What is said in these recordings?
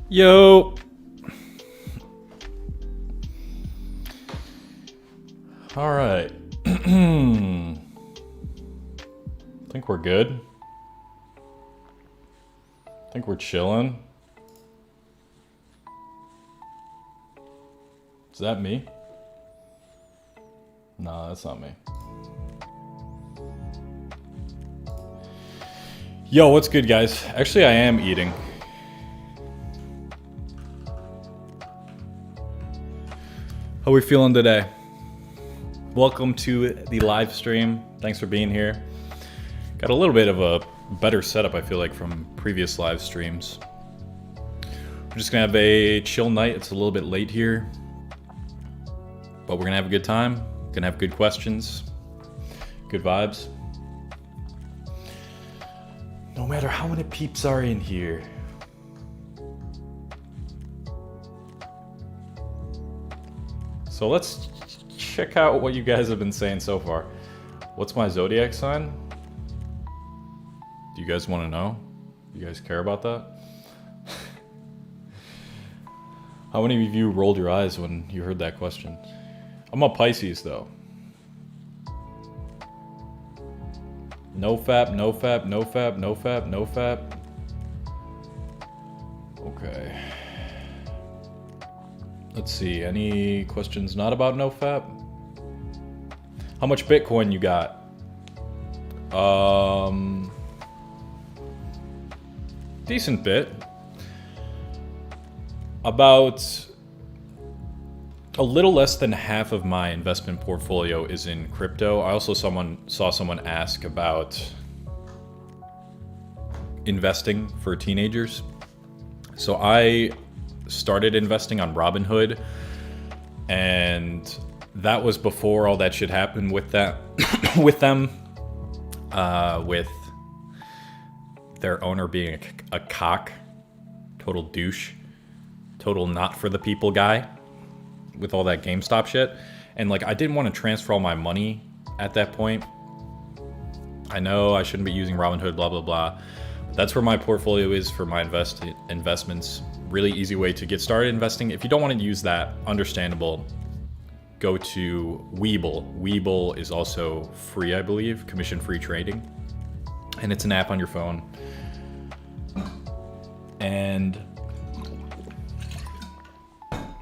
Yo. All right. Think we're good. Think we're chilling. Is that me? No, that's not me. Yo, what's good, guys? Actually, I am eating. How are we feeling today? Welcome to the live stream. Thanks for being here. Got a little bit of a better setup, I feel like, from previous live streams. We're just gonna have a chill night. It's a little bit late here, but we're gonna have a good time. Gonna have good questions, good vibes. No matter how many peeps are in here. So let's check out what you guys have been saying so far. What's my zodiac sign? Do you guys want to know? You guys care about that? How many of you rolled your eyes when you heard that question? I'm a Pisces though. No fap, no fap, no fap, no fap, no fap. Okay. Let's see, any questions not about nofap? How much Bitcoin you got? Decent bit. About a little less than half of my investment portfolio is in crypto. I also saw someone ask about investing for teenagers. So I started investing on Robinhood, and that was before all that shit happened with that with them, with their owner being a cock, total douche, total not for the people guy with all that GameStop shit. And like, I didn't want to transfer all my money at that point. I know I shouldn't be using Robinhood, blah blah blah. That's where my portfolio is for my investments. Really easy way to get started investing. If you don't want to use that, understandable. Go to Webull. Webull is also free, I believe, commission-free trading. And it's an app on your phone. And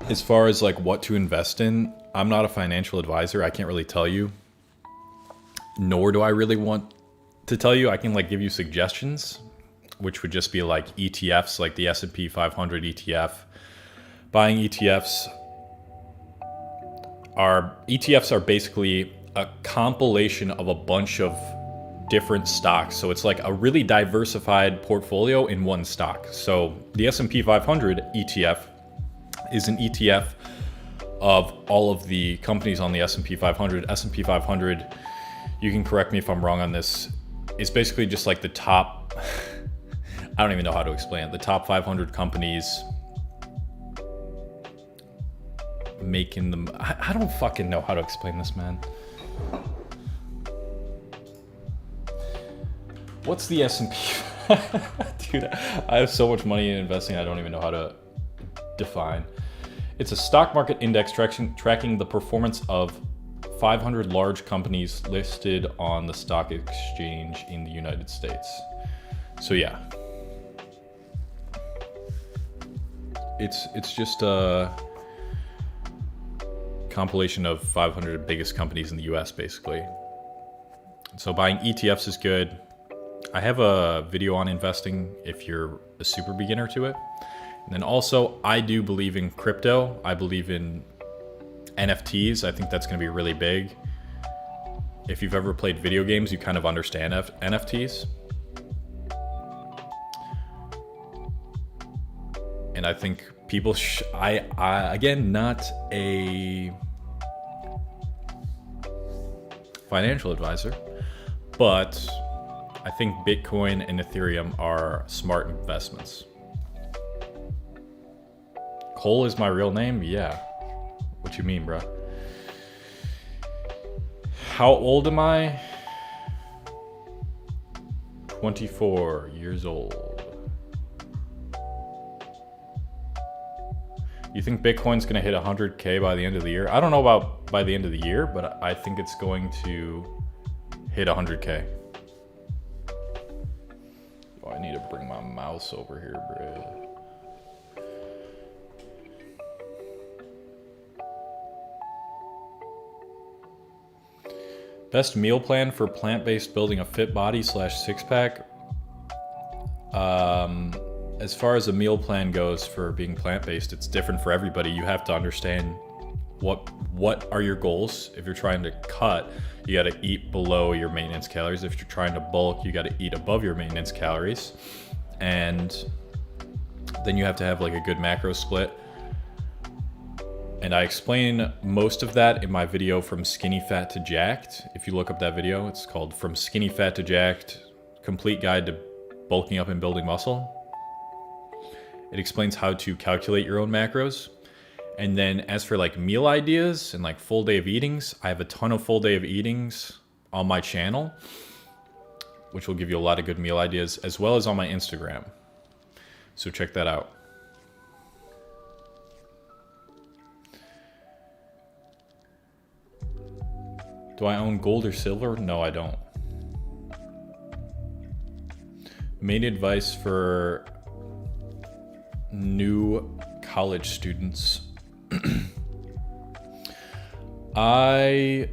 as far as like what to invest in, I'm not a financial advisor. I can't really tell you. Nor do I really want to tell you. I can like give you suggestions, which would just be like ETFs, like the S&P 500 ETF. Buying ETFs are basically a compilation of a bunch of different stocks. So it's like a really diversified portfolio in one stock. So the S&P 500 ETF is an ETF of all of the companies on the S&P 500. S&P 500, you can correct me if I'm wrong on this, is basically just like the top... I don't even know how to explain it. The top 500 companies making them... I don't fucking know how to explain this, man. What's the S&P? Dude, I have so much money in investing, I don't even know how to define. It's a stock market index tracking the performance of 500 large companies listed on the stock exchange in the United States. So yeah. It's just a compilation of 500 biggest companies in the US, basically. So buying ETFs is good. I have a video on investing if you're a super beginner to it. And then also, I do believe in crypto. I believe in NFTs. I think that's going to be really big. If you've ever played video games, you kind of understand NFTs. And I think people, I again, not a financial advisor, but I think Bitcoin and Ethereum are smart investments. Cole is my real name? Yeah. What you mean, bro? How old am I? 24 years old. You think Bitcoin's going to hit 100K by the end of the year? I don't know about by the end of the year, but I think it's going to hit 100K. Oh, I need to bring my mouse over here, bro. Best meal plan for plant-based building a fit body / six-pack. As far as a meal plan goes for being plant-based, it's different for everybody. You have to understand what are your goals. If you're trying to cut, you got to eat below your maintenance calories. If you're trying to bulk, you got to eat above your maintenance calories. And then you have to have like a good macro split. And I explain most of that in my video From Skinny Fat to Jacked. If you look up that video, it's called From Skinny Fat to Jacked, Complete Guide to Bulking Up and Building Muscle. It explains how to calculate your own macros. And then as for like meal ideas and like full day of eatings, I have a ton of full day of eatings on my channel, which will give you a lot of good meal ideas, as well as on my Instagram. So check that out. Do I own gold or silver? No, I don't. Main advice for new college students. I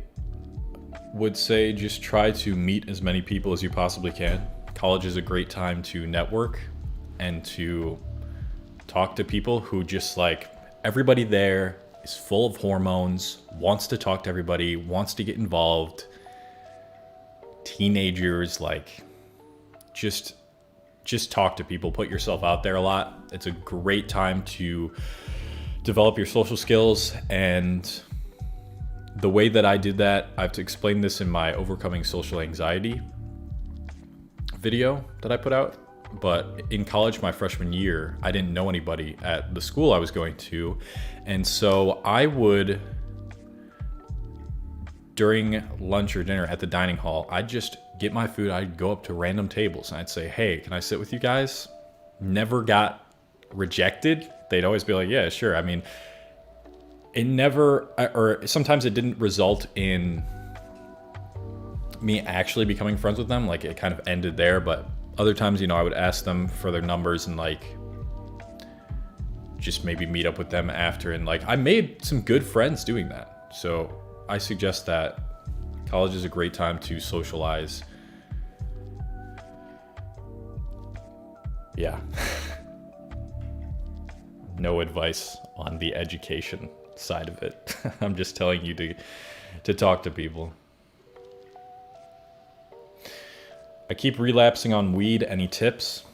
would say just try to meet as many people as you possibly can. College is a great time to network and to talk to people who just like, everybody there is full of hormones, wants to talk to everybody, wants to get involved. Teenagers, like, just talk to people, put yourself out there a lot. It's a great time to develop your social skills. And the way that I did that, I have to explain this in my Overcoming Social Anxiety video that I put out. But in college, my freshman year, I didn't know anybody at the school I was going to. And so I would, during lunch or dinner at the dining hall, I'd just get my food. I'd go up to random tables and I'd say, hey, can I sit with you guys? Never got rejected. They'd always be like, yeah, sure. I mean, it never, or sometimes it didn't result in me actually becoming friends with them. Like it kind of ended there, but other times, you know, I would ask them for their numbers and like just maybe meet up with them after. And like I made some good friends doing that. So I suggest that college is a great time to socialize. Yeah. No advice on the education side of it. I'm just telling you to talk to people. I keep relapsing on weed. Any tips?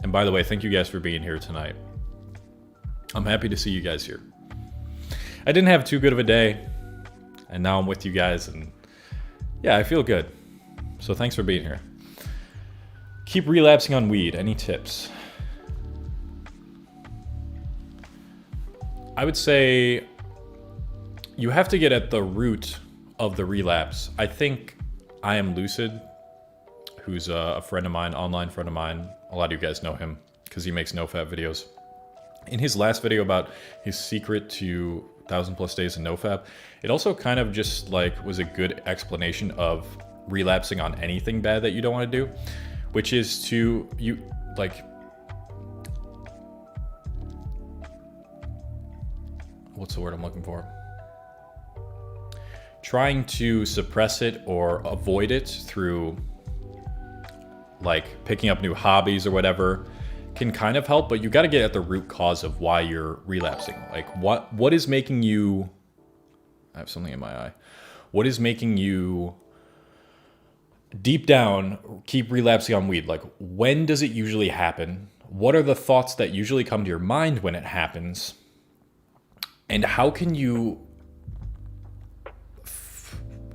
And by the way, thank you guys for being here tonight. I'm happy to see you guys here. I didn't have too good of a day, and now I'm with you guys, and yeah, I feel good. So thanks for being here. Keep relapsing on weed. Any tips? I would say you have to get at the root of the relapse. I think I Am Lucid, who's a friend of mine, online friend of mine. A lot of you guys know him because he makes NoFap videos. In his last video about his secret to 1,000+ days of NoFap, it also kind of just like was a good explanation of relapsing on anything bad that you don't want to do, which is to, you like, what's the word I'm looking for? Trying to suppress it or avoid it through like picking up new hobbies or whatever can kind of help, but you got to get at the root cause of why you're relapsing. Like what is making you, I have something in my eye. What is making you deep down keep relapsing on weed? Like when does it usually happen? What are the thoughts that usually come to your mind when it happens? And how can you,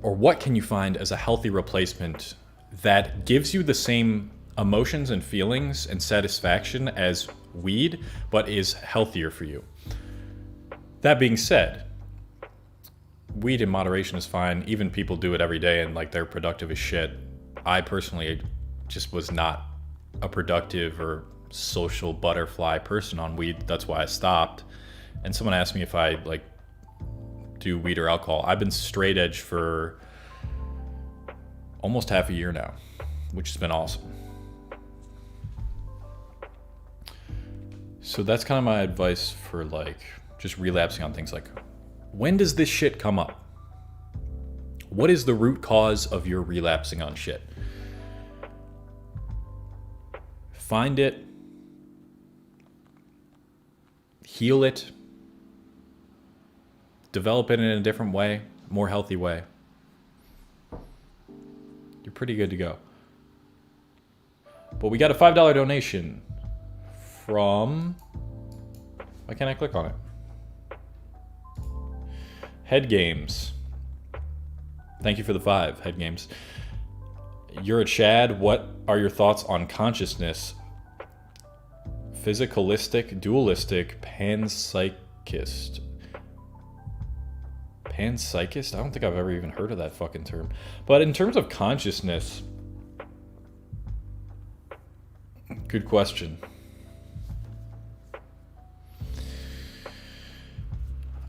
or what can you find as a healthy replacement that gives you the same emotions and feelings and satisfaction as weed, but is healthier for you? That being said, weed in moderation is fine. Even people do it every day and like they're productive as shit. I personally just was not a productive or social butterfly person on weed. That's why I stopped. And someone asked me if I like do weed or alcohol. I've been straight edge for almost half a year now, which has been awesome. So that's kind of my advice for like just relapsing on things like, when does this shit come up? What is the root cause of your relapsing on shit? Find it, heal it, develop it in a different way, more healthy way. You're pretty good to go. But we got a $5 donation from... Why can't I click on it? Head Games. Thank you for the 5, Head Games. You're a Chad. What are your thoughts on consciousness? Physicalistic, dualistic, panpsychist. Panpsychist? I don't think I've ever even heard of that fucking term. But in terms of consciousness, good question.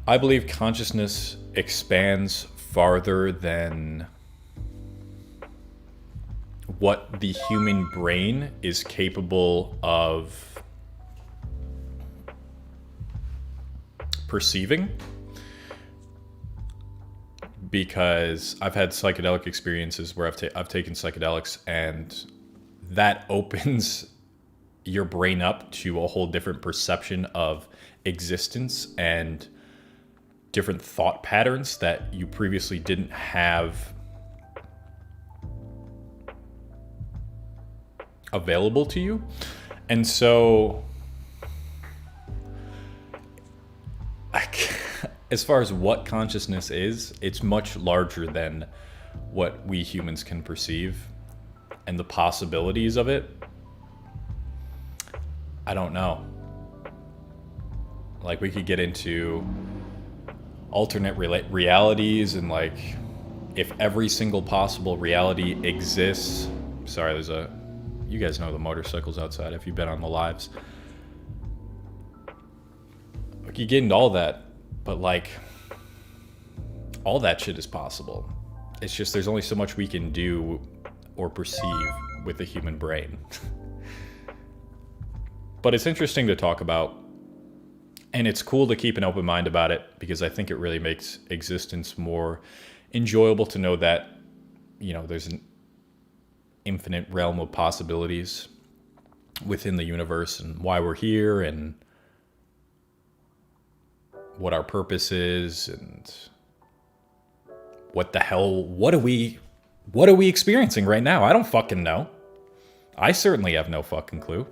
I believe consciousness expands farther than what the human brain is capable of perceiving. Because I've had psychedelic experiences where I've taken psychedelics, and that opens your brain up to a whole different perception of existence and different thought patterns that you previously didn't have available to you. And so as far as what consciousness is, it's much larger than what we humans can perceive, and the possibilities of it, I don't know. Like, we could get into alternate realities, and like, if every single possible reality exists. Sorry, you guys know the motorcycles outside if you've been on the lives. Like, you get into all that, but like, all that shit is possible. It's just there's only so much we can do or perceive with the human brain. But it's interesting to talk about, and it's cool to keep an open mind about it, because I think it really makes existence more enjoyable to know that, you know, there's an infinite realm of possibilities within the universe, and why we're here, and what our purpose is, and what are we experiencing right now? I don't fucking know. I certainly have no fucking clue.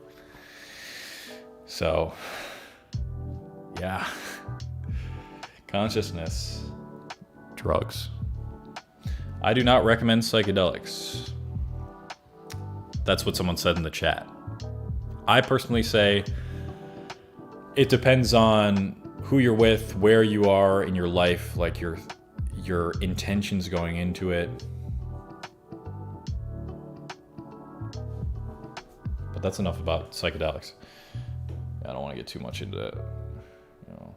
So, yeah. Consciousness. Drugs. I do not recommend psychedelics. That's what someone said in the chat. I personally say it depends on who you're with, where you are in your life, like your intentions going into it. But that's enough about psychedelics. I don't want to get too much into it, you know.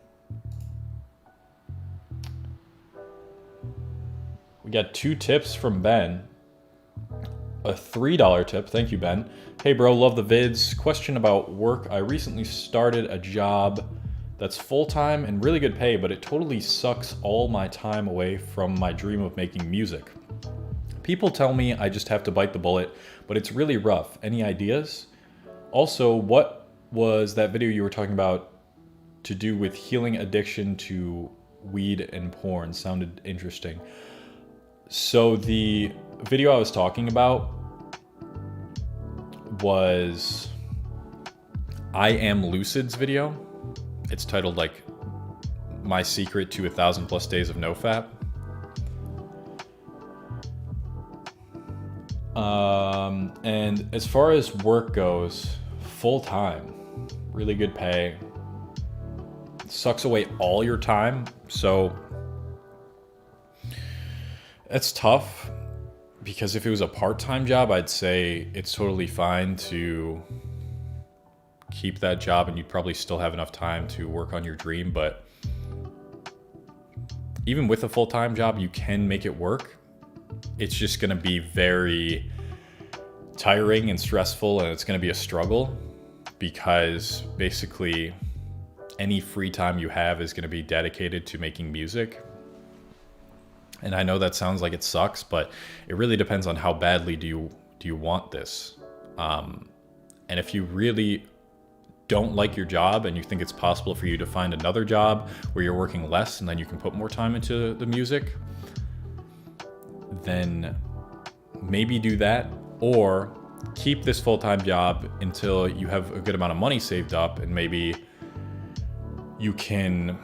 We got 2 tips from Ben. A $3 tip. Thank you, Ben. Hey, bro, love the vids. Question about work. I recently started a job that's full-time and really good pay, but it totally sucks all my time away from my dream of making music. People tell me I just have to bite the bullet, but it's really rough. Any ideas? Also, what was that video you were talking about to do with healing addiction to weed and porn? Sounded interesting. So the video I was talking about was I Am Lucid's video. It's titled like My Secret to 1,000+ Days of NoFap. And as far as work goes, full time, really good pay. It sucks away all your time, so that's tough. Because if it was a part-time job, I'd say it's totally fine to keep that job and you'd probably still have enough time to work on your dream. But even with a full-time job, you can make it work. It's just going to be very tiring and stressful, and it's going to be a struggle because basically any free time you have is going to be dedicated to making music. And I know that sounds like it sucks, but it really depends on how badly do you want this. And if you really don't like your job and you think it's possible for you to find another job where you're working less and then you can put more time into the music, then maybe do that, or keep this full-time job until you have a good amount of money saved up, and maybe you can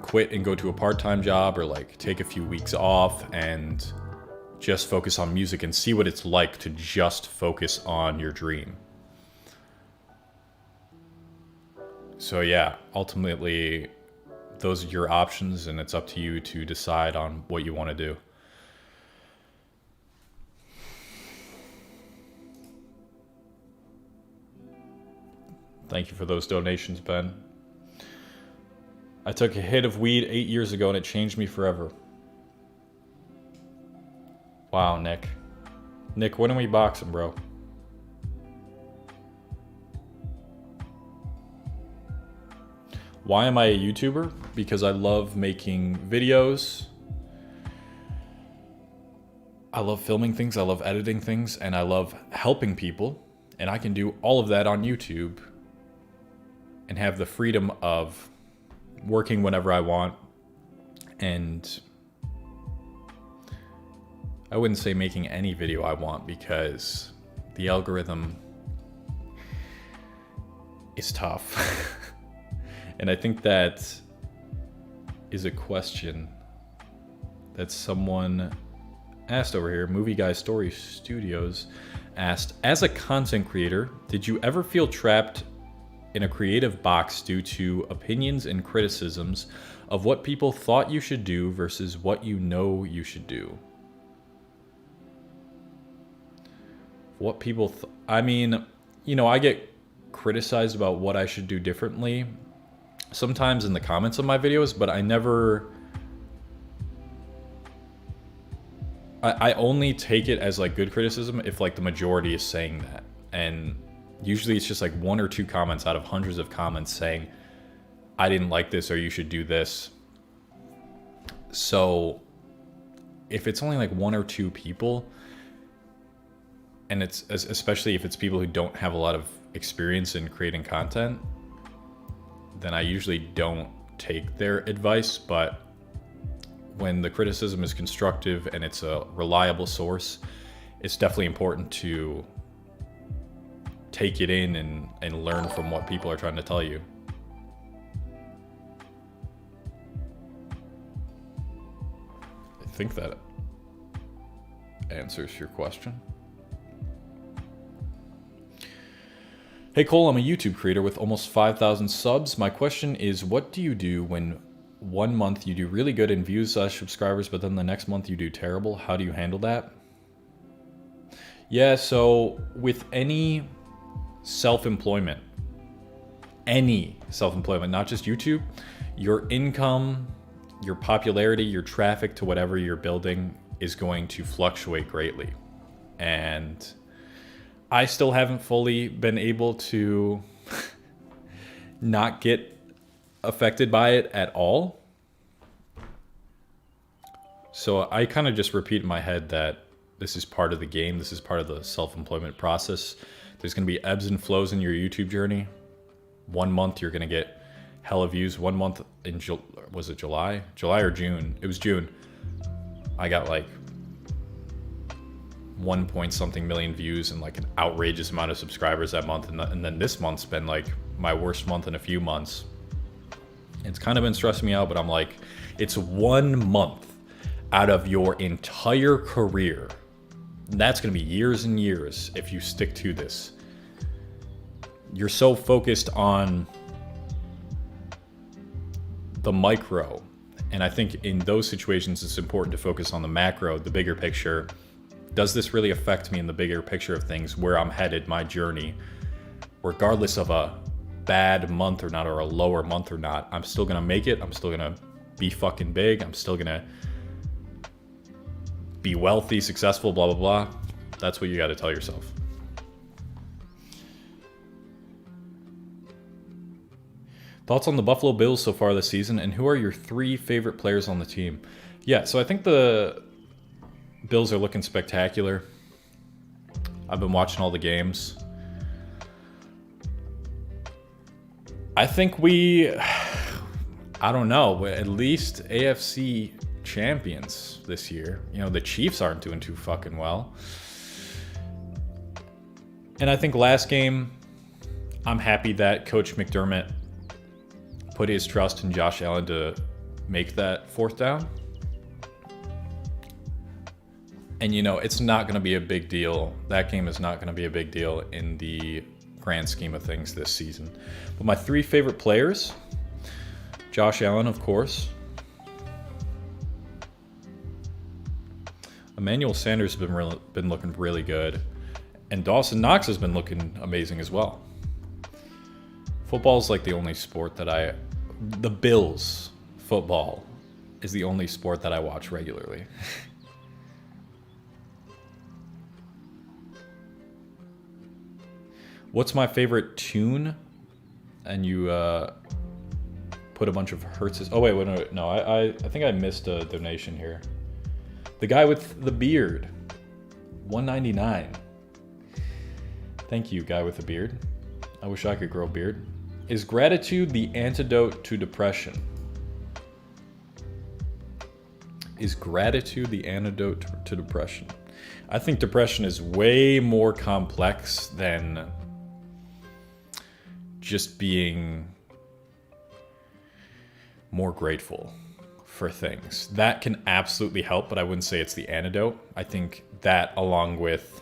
quit and go to a part-time job, or like take a few weeks off and just focus on music and see what it's like to just focus on your dream. So yeah, ultimately those are your options, and it's up to you to decide on what you want to do. Thank you for those donations, Ben. I took a hit of weed 8 years ago and it changed me forever. Wow, Nick. Nick, when are we boxing, bro? Why am I a YouTuber? Because I love making videos. I love filming things, I love editing things, and I love helping people. And I can do all of that on YouTube and have the freedom of working whenever I want. And I wouldn't say making any video I want, because the algorithm is tough. And I think that is a question that someone asked over here. Movie Guy Story Studios asked, as a content creator, did you ever feel trapped in a creative box due to opinions and criticisms of what people thought you should do versus what you know you should do? What people I mean, you know, I get criticized about what I should do differently sometimes in the comments of my videos, but I never, I only take it as like good criticism if like the majority is saying that. And usually it's just like one or two comments out of hundreds of comments saying, I didn't like this, or you should do this. So if it's only like one or two people, and it's especially if it's people who don't have a lot of experience in creating content, then I usually don't take their advice. But when the criticism is constructive and it's a reliable source, it's definitely important to take it in and learn from what people are trying to tell you. I think that answers your question. Hey Cole, I'm a YouTube creator with almost 5,000 subs. My question is, what do you do when 1 month you do really good in views / subscribers, but then the next month you do terrible? How do you handle that? Yeah, so with any self-employment, not just YouTube, your income, your popularity, your traffic to whatever you're building is going to fluctuate greatly. And I still haven't fully been able to not get affected by it at all. So I kind of just repeat in my head that this is part of the game. This is part of the self-employment process. There's going to be ebbs and flows in your YouTube journey. 1 month you're going to get hella views. 1 month in was it July or June? It was June. I got like 1 point something million views and like an outrageous amount of subscribers that month. And then this month's been like my worst month in a few months. It's kind of been stressing me out, but I'm like, it's 1 month out of your entire career. That's going to be years and years if you stick to this. You're so focused on the micro. And I think in those situations, it's important to focus on the macro, the bigger picture, does this really affect me in the bigger picture of things, where I'm headed, my journey? Regardless of a bad month or not, or a lower month or not, I'm still gonna make it. I'm still gonna be fucking big. I'm still gonna be wealthy, successful, blah, blah, blah. That's what you gotta tell yourself. Thoughts on the Buffalo Bills so far this season, and who are your 3 favorite players on the team? Yeah, so I think the Bills are looking spectacular. I've been watching all the games. I think I don't know, at least AFC champions this year. You know, the Chiefs aren't doing too fucking well. And I think last game, I'm happy that Coach McDermott put his trust in Josh Allen to make that 4th down. And, you know, it's not going to be a big deal. That game is not going to be a big deal in the grand scheme of things this season. But my 3 favorite players, Josh Allen, of course. Emmanuel Sanders has been looking really good. And Dawson Knox has been looking amazing as well. Football's like the only sport that the Bills football is the only sport that I watch regularly. What's my favorite tune? And you put a bunch of Hertz's. Oh wait, no. I think I missed a donation here. The guy with the beard, $1.99. Thank you, guy with the beard. I wish I could grow a beard. Is gratitude the antidote to depression? Is gratitude the antidote to depression? I think depression is way more complex than just being more grateful for things. That can absolutely help, but I wouldn't say it's the antidote. I think that, along with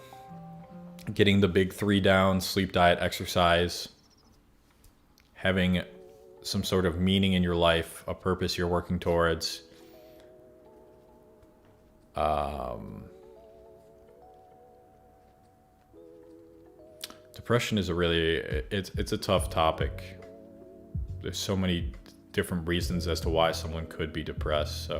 getting the big 3 down, sleep, diet, exercise, having some sort of meaning in your life, a purpose you're working towards, depression is it's a tough topic. There's so many different reasons as to why someone could be depressed,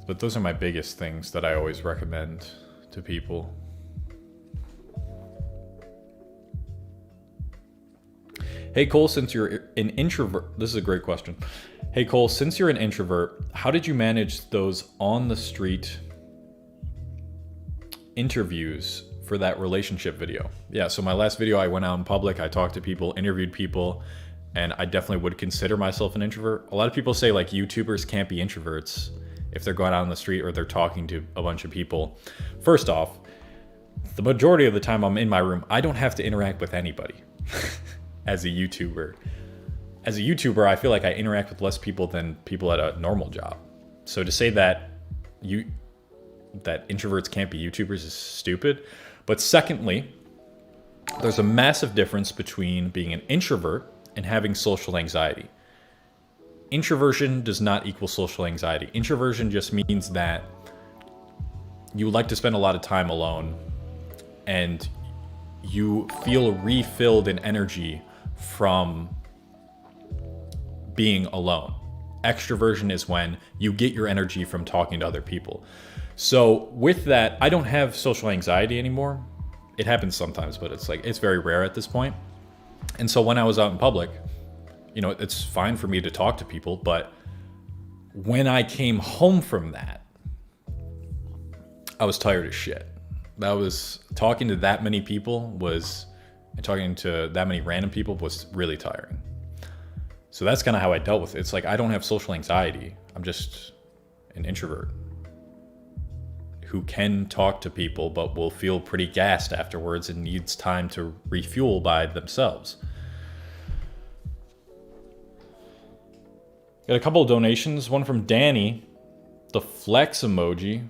but those are my biggest things that I always recommend to people. Hey Cole, since you're an introvert, this is a great question. Hey Cole, since you're an introvert, how did you manage those on the street interviews for that relationship video? Yeah, so my last video, I went out in public, I talked to people, interviewed people, and I definitely would consider myself an introvert. A lot of people say like YouTubers can't be introverts if they're going out on the street or they're talking to a bunch of people. First off, the majority of the time I'm in my room, I don't have to interact with anybody as a YouTuber. As a YouTuber, I feel like I interact with less people than people at a normal job. So to say that introverts can't be YouTubers is stupid. But secondly, there's a massive difference between being an introvert and having social anxiety. Introversion does not equal social anxiety. Introversion just means that you like to spend a lot of time alone and you feel refilled in energy from being alone. Extroversion is when you get your energy from talking to other people. So with that, I don't have social anxiety anymore. It happens sometimes, but it's very rare at this point. And so when I was out in public, you know, it's fine for me to talk to people, but when I came home from that, I was tired as shit. That was talking to that many people and talking to that many random people was really tiring. So that's kind of how I dealt with it. It's like, I don't have social anxiety. I'm just an introvert who can talk to people, but will feel pretty gassed afterwards and needs time to refuel by themselves. Got a couple of donations. One from Danny, the flex emoji.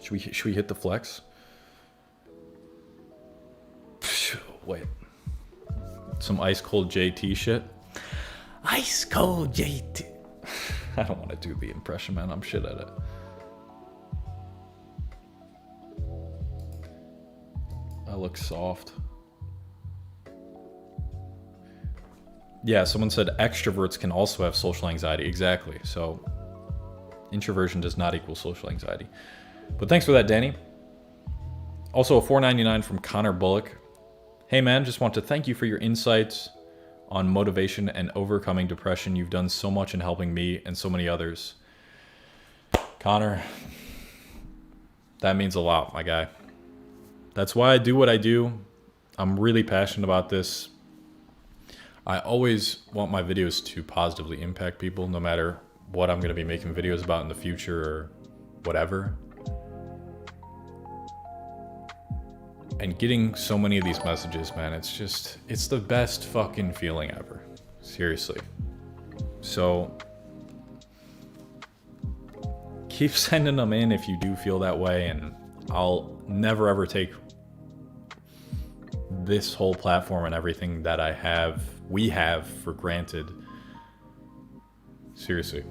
Should we hit the flex? Wait. Some ice cold JT shit. Ice cold JT. I don't want to do the impression, man. I'm shit at it. looks soft. Yeah, someone said extroverts can also have social anxiety. Exactly. So introversion does not equal social anxiety. But thanks for that, Danny. Also a $4.99 from Connor Bullock. Hey man, just want to thank you for your insights on motivation and overcoming depression. You've done so much in helping me and so many others. Connor, that means a lot, my guy. That's why I do what I do. I'm really passionate about this. I always want my videos to positively impact people, no matter what I'm going to be making videos about in the future or whatever. And getting so many of these messages, man, it's the best fucking feeling ever. Seriously. So keep sending them in if you do feel that way, and I'll never ever take this whole platform and everything that we have for granted. Seriously.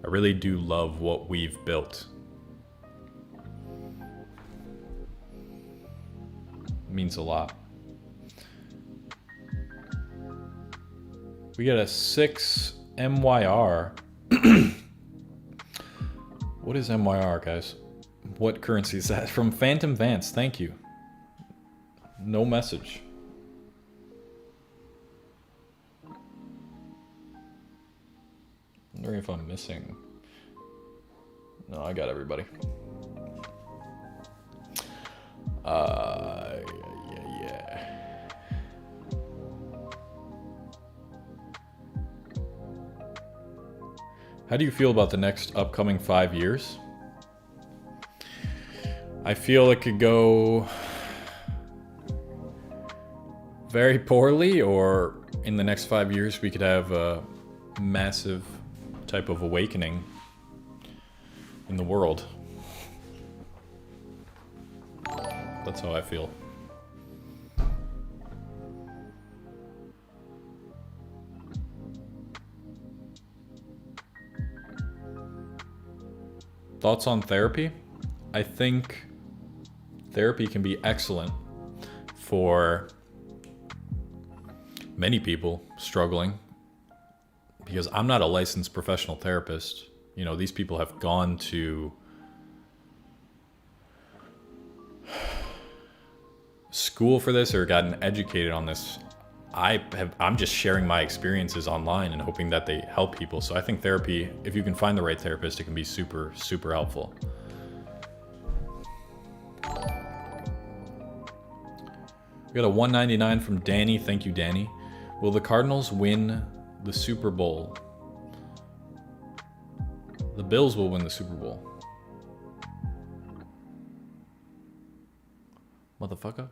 I really do love what we've built. It means a lot. We got a 6 MYR. What is MYR, guys? What currency is that? From Phantom Vance, thank you. No message. Wondering if I'm missing. No, I got everybody. Yeah. How do you feel about the next upcoming 5 years? I feel it could go very poorly, or in the next 5 years we could have a massive type of awakening in the world. That's how I feel. Thoughts on therapy? I think therapy can be excellent for many people struggling, because I'm not a licensed professional therapist. You know, these people have gone to school for this or gotten educated on this. I'm just sharing my experiences online and hoping that they help people. So I think therapy, if you can find the right therapist, it can be super, super helpful. We got a $1.99 from Danny. Thank you, Danny. Will the Cardinals win the Super Bowl? The Bills will win the Super Bowl. Motherfucker.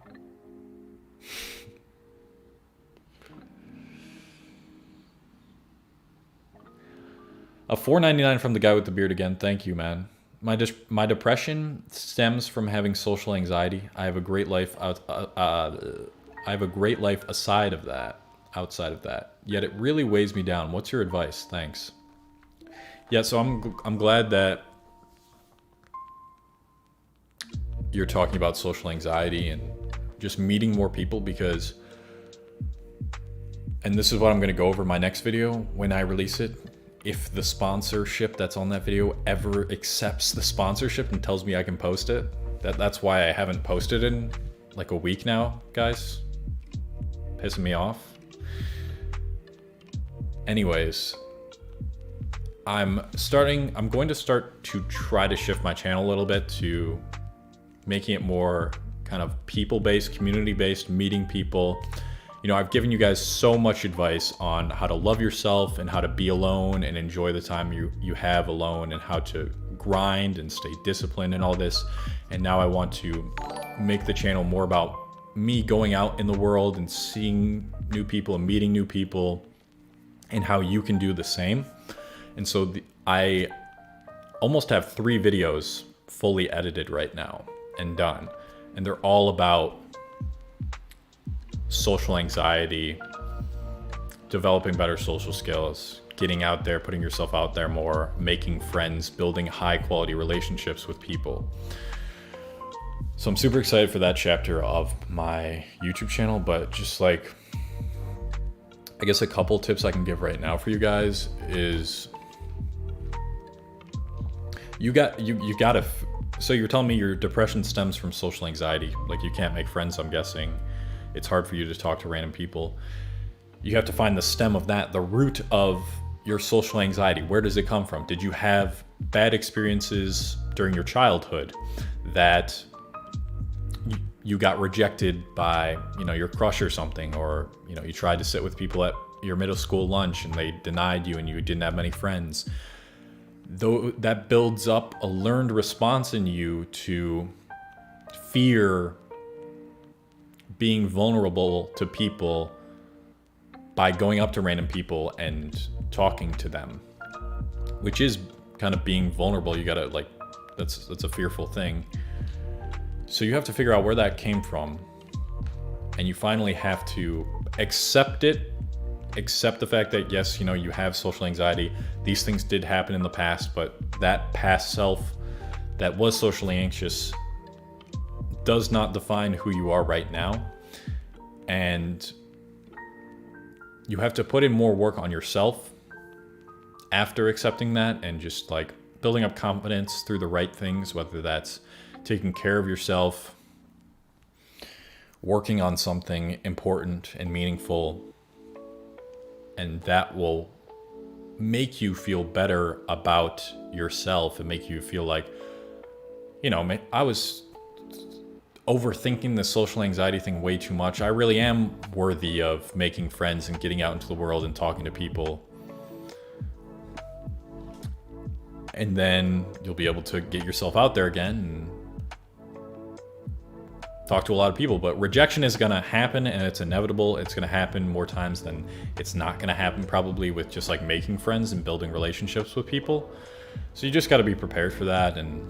A $4.99 from the guy with the beard again. Thank you, man. My depression stems from having social anxiety. I have a great life outside of that. Yet it really weighs me down. What's your advice? Thanks. Yeah, so I'm glad that you're talking about social anxiety and just meeting more people, because, and this is what I'm going to go over in my next video when I release it. If the sponsorship that's on that video ever accepts the sponsorship and tells me I can post it, that's why I haven't posted in like a week now, guys. Pissing me off. Anyways, I'm going to start to try to shift my channel a little bit to making it more kind of people-based, community-based, meeting people. You know, I've given you guys so much advice on how to love yourself and how to be alone and enjoy the time you have alone, and how to grind and stay disciplined and all this. And now I want to make the channel more about me going out in the world and seeing new people and meeting new people, and how you can do the same. And so I almost have 3 videos fully edited right now and done. And they're all about social anxiety, developing better social skills, getting out there, putting yourself out there more, making friends, building high quality relationships with people. So I'm super excited for that chapter of my YouTube channel, but just like, I guess a couple tips I can give right now for you guys is you gotta, so you're telling me your depression stems from social anxiety. Like, you can't make friends, I'm guessing. It's hard for you to talk to random people. You have to find the stem of that, the root of your social anxiety. Where does it come from? Did you have bad experiences during your childhood that you got rejected by, your crush or something, or, you tried to sit with people at your middle school lunch and they denied you and you didn't have many friends? Though that builds up a learned response in you to fear being vulnerable to people by going up to random people and talking to them, which is kind of being vulnerable. You gotta, like, that's a fearful thing. So you have to figure out where that came from, and you finally have to accept it. Accept the fact that, yes, you have social anxiety. These things did happen in the past, but that past self that was socially anxious does not define who you are right now. And you have to put in more work on yourself after accepting that, and just like building up confidence through the right things, whether that's taking care of yourself, working on something important and meaningful, and that will make you feel better about yourself and make you feel like, I was overthinking the social anxiety thing way too much. I really am worthy of making friends and getting out into the world and talking to people. And then you'll be able to get yourself out there again and talk to a lot of people. But rejection is going to happen, and it's inevitable. It's going to happen more times than it's not going to happen, probably, with just like making friends and building relationships with people. So you just got to be prepared for that. And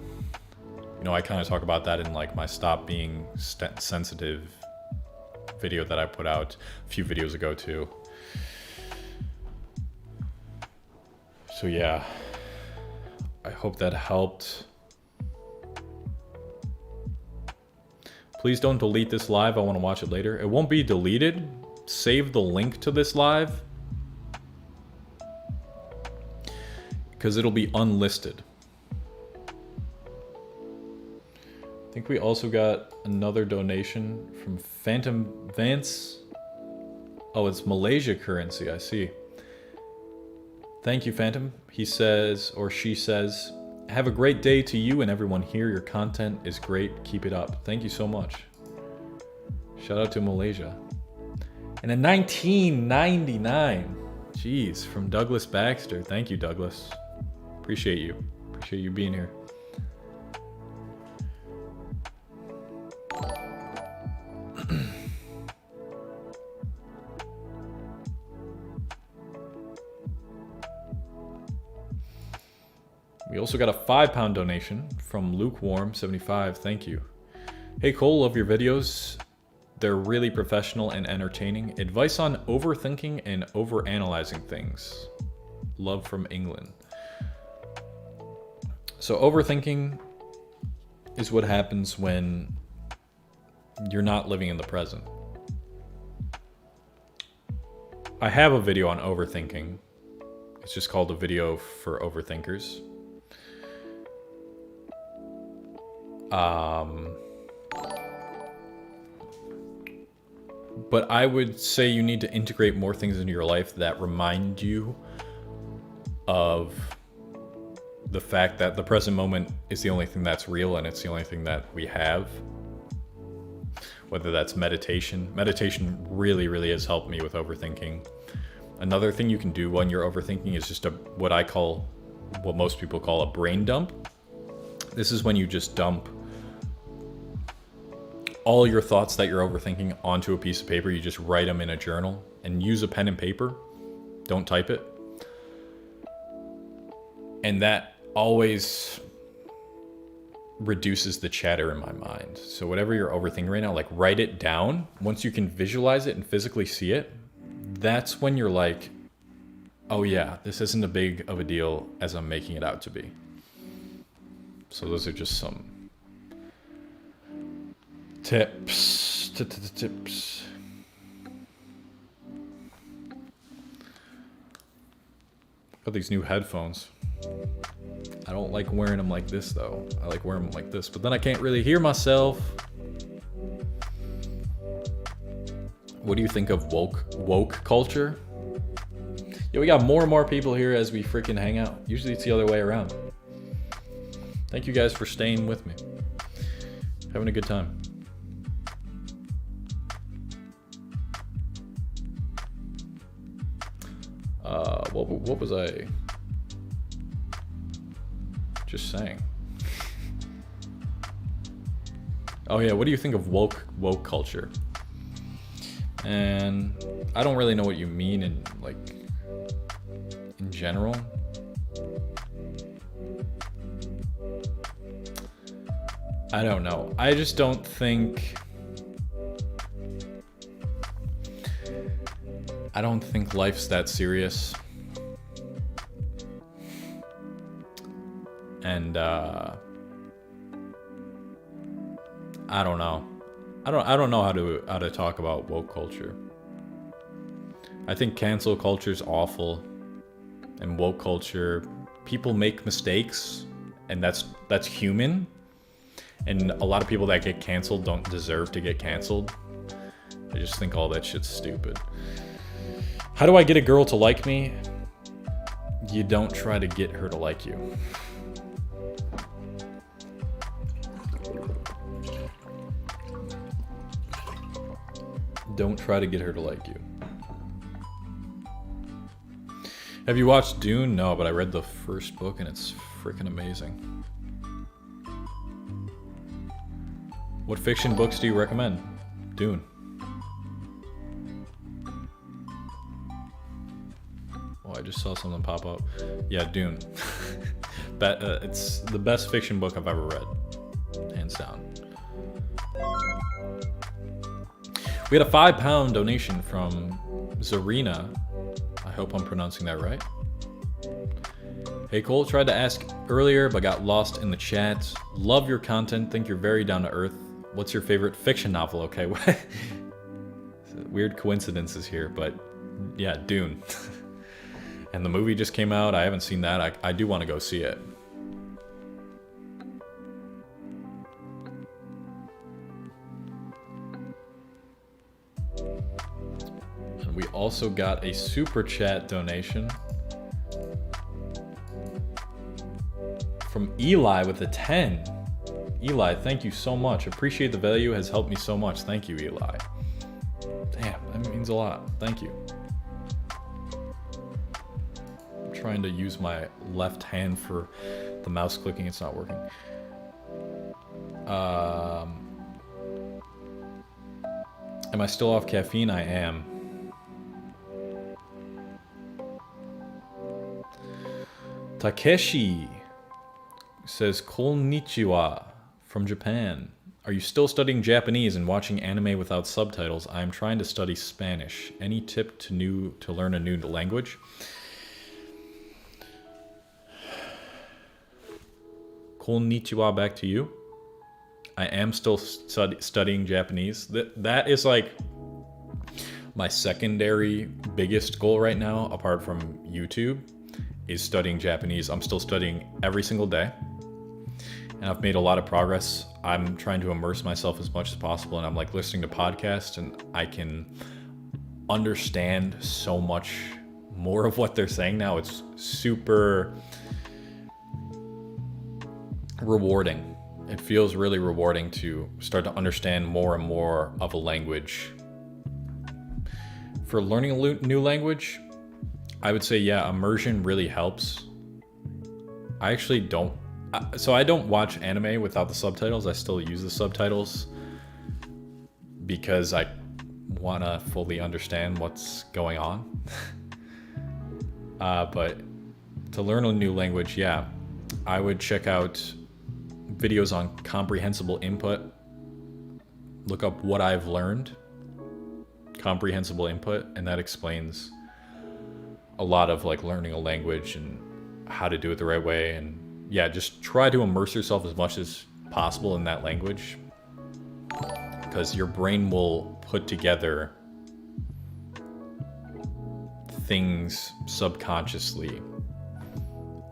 I kind of talk about that in like my Stop Being Sensitive video that I put out a few videos ago too. So yeah, I hope that helped. Please don't delete this live. I want to watch it later. It won't be deleted. Save the link to this live, because it'll be unlisted. I think we also got another donation from Phantom Vance. Oh, it's Malaysia currency, I see. Thank you, Phantom. He says, or she says, have a great day to you and everyone here. Your content is great. Keep it up. Thank you so much. Shout out to Malaysia. And in 1999, jeez, from Douglas Baxter. Thank you, Douglas. Appreciate you. Appreciate you being here. We also got a £5 donation from Lukewarm75. Thank you. Hey Cole, love your videos. They're really professional and entertaining. Advice on overthinking and overanalyzing things. Love from England. So overthinking is what happens when you're not living in the present. I have a video on overthinking. It's just called a video for overthinkers. But I would say you need to integrate more things into your life that remind you of the fact that the present moment is the only thing that's real, and it's the only thing that we have. Whether that's meditation. Meditation really, really has helped me with overthinking. Another thing you can do when you're overthinking is just what most people call a brain dump. This is when you just dump all your thoughts that you're overthinking onto a piece of paper. You just write them in a journal and use a pen and paper. Don't type it. And that always reduces the chatter in my mind. So whatever you're overthinking right now, like, write it down. Once you can visualize it and physically see it, that's when you're like, oh yeah, this isn't as big of a deal as I'm making it out to be. So those are just some Tips. Tips. Got these new headphones. I don't like wearing them like this though. I like wearing them like this, but then I can't really hear myself. What do you think of woke culture? Yeah, we got more and more people here as we freaking hang out. Usually it's the other way around. Thank you guys for staying with me. Having a good time. What was I just saying? Oh yeah, what do you think of woke culture? And I don't really know what you mean in general. I don't know. I just don't think life's that serious. And I don't know. I don't know how to talk about woke culture. I think cancel culture is awful, and woke culture, people make mistakes, and that's human. And a lot of people that get canceled don't deserve to get canceled. I just think all that shit's stupid. How do I get a girl to like me? You don't try to get her to like you. Don't try to get her to like you. Have you watched Dune? No, but I read the first book and it's freaking amazing. What fiction books do you recommend? Dune. Oh, I just saw something pop up. Yeah, Dune. It's the best fiction book I've ever read. Hands down. We had a £5 donation from Zarina. I hope I'm pronouncing that right. Hey Cole, tried to ask earlier but got lost in the chat. Love your content, think you're very down to earth. What's your favorite fiction novel? Okay, weird coincidences here, but yeah, Dune. And the movie just came out. I haven't seen that. I do want to go see it. And we also got a super chat donation from Eli with a 10. Eli, thank you so much. Appreciate the value, has helped me so much. Thank you, Eli. Damn, that means a lot. Thank you. I'm trying to use my left hand for the mouse clicking. It's not working. Am I still off caffeine? I am. Takeshi says konnichiwa from Japan. Are you still studying Japanese and watching anime without subtitles? I am trying to study Spanish. Any tip to learn a new language? Konnichiwa back to you. I am still studying Japanese. That is like my secondary biggest goal right now, apart from YouTube, is studying Japanese. I'm still studying every single day. And I've made a lot of progress. I'm trying to immerse myself as much as possible, and I'm like listening to podcasts, and I can understand so much more of what they're saying now. It's super rewarding. It feels really rewarding to start to understand more and more of a language. For learning a new language, I would say, yeah, immersion really helps. I actually don't. So I don't watch anime without the subtitles. I still use the subtitles because I want to fully understand what's going on. But to learn a new language, yeah, I would check out videos on comprehensible input. Look up what I've learned, comprehensible input, and that explains a lot of like learning a language and how to do it the right way. And yeah, just try to immerse yourself as much as possible in that language. because your brain will put together things subconsciously.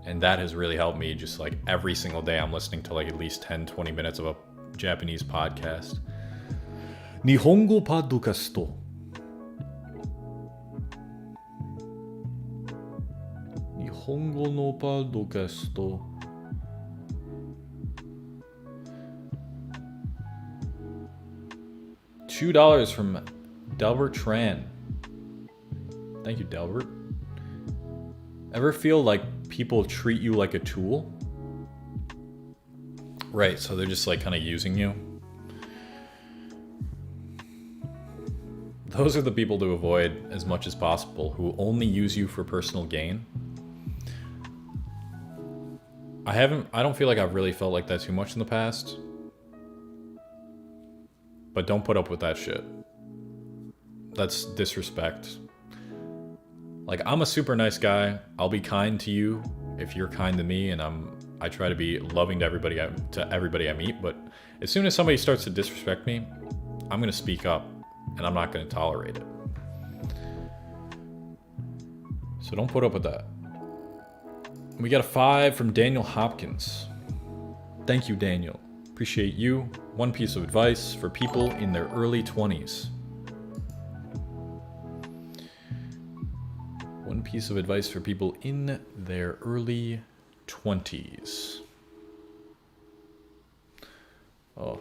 And that has really helped me. Just like every single day I'm listening to like at least 10-20 minutes of a Japanese podcast. Nihongo podcast. Nihongo no podcast. $2 from Delbert Tran. Thank you, Delbert. Ever feel like people treat you like a tool? Right, so they're just like kind of using you. Those are the people to avoid as much as possible, who only use you for personal gain. I don't feel like I've really felt like that too much in the past. But don't put up with that shit. That's disrespect. Like, I'm a super nice guy. I'll be kind to you if you're kind to me, and I try to be loving to everybody I meet. But as soon as somebody starts to disrespect me, I'm gonna speak up, and I'm not gonna tolerate it. So don't put up with that. We got a 5 from Daniel Hopkins. Thank you, Daniel. Appreciate you. One piece of advice for people in their early 20s. One piece of advice for people in their early 20s. Oh,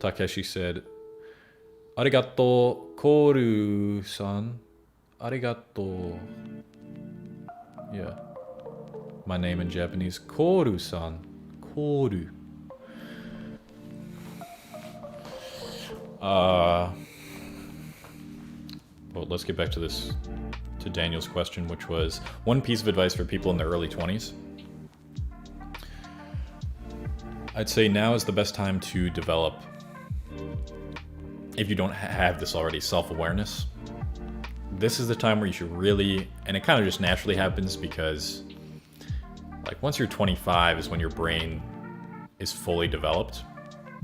Takeshi said, Arigato, Koru-san. Arigato. Yeah. My name in Japanese, Koru-san. Koru. Well, let's get back to this, to Daniel's question, which was one piece of advice for people in their early 20s. I'd say now is the best time to develop, if you don't have this already, self-awareness. This is the time where you should really, and it kind of just naturally happens because like once you're 25 is when your brain is fully developed,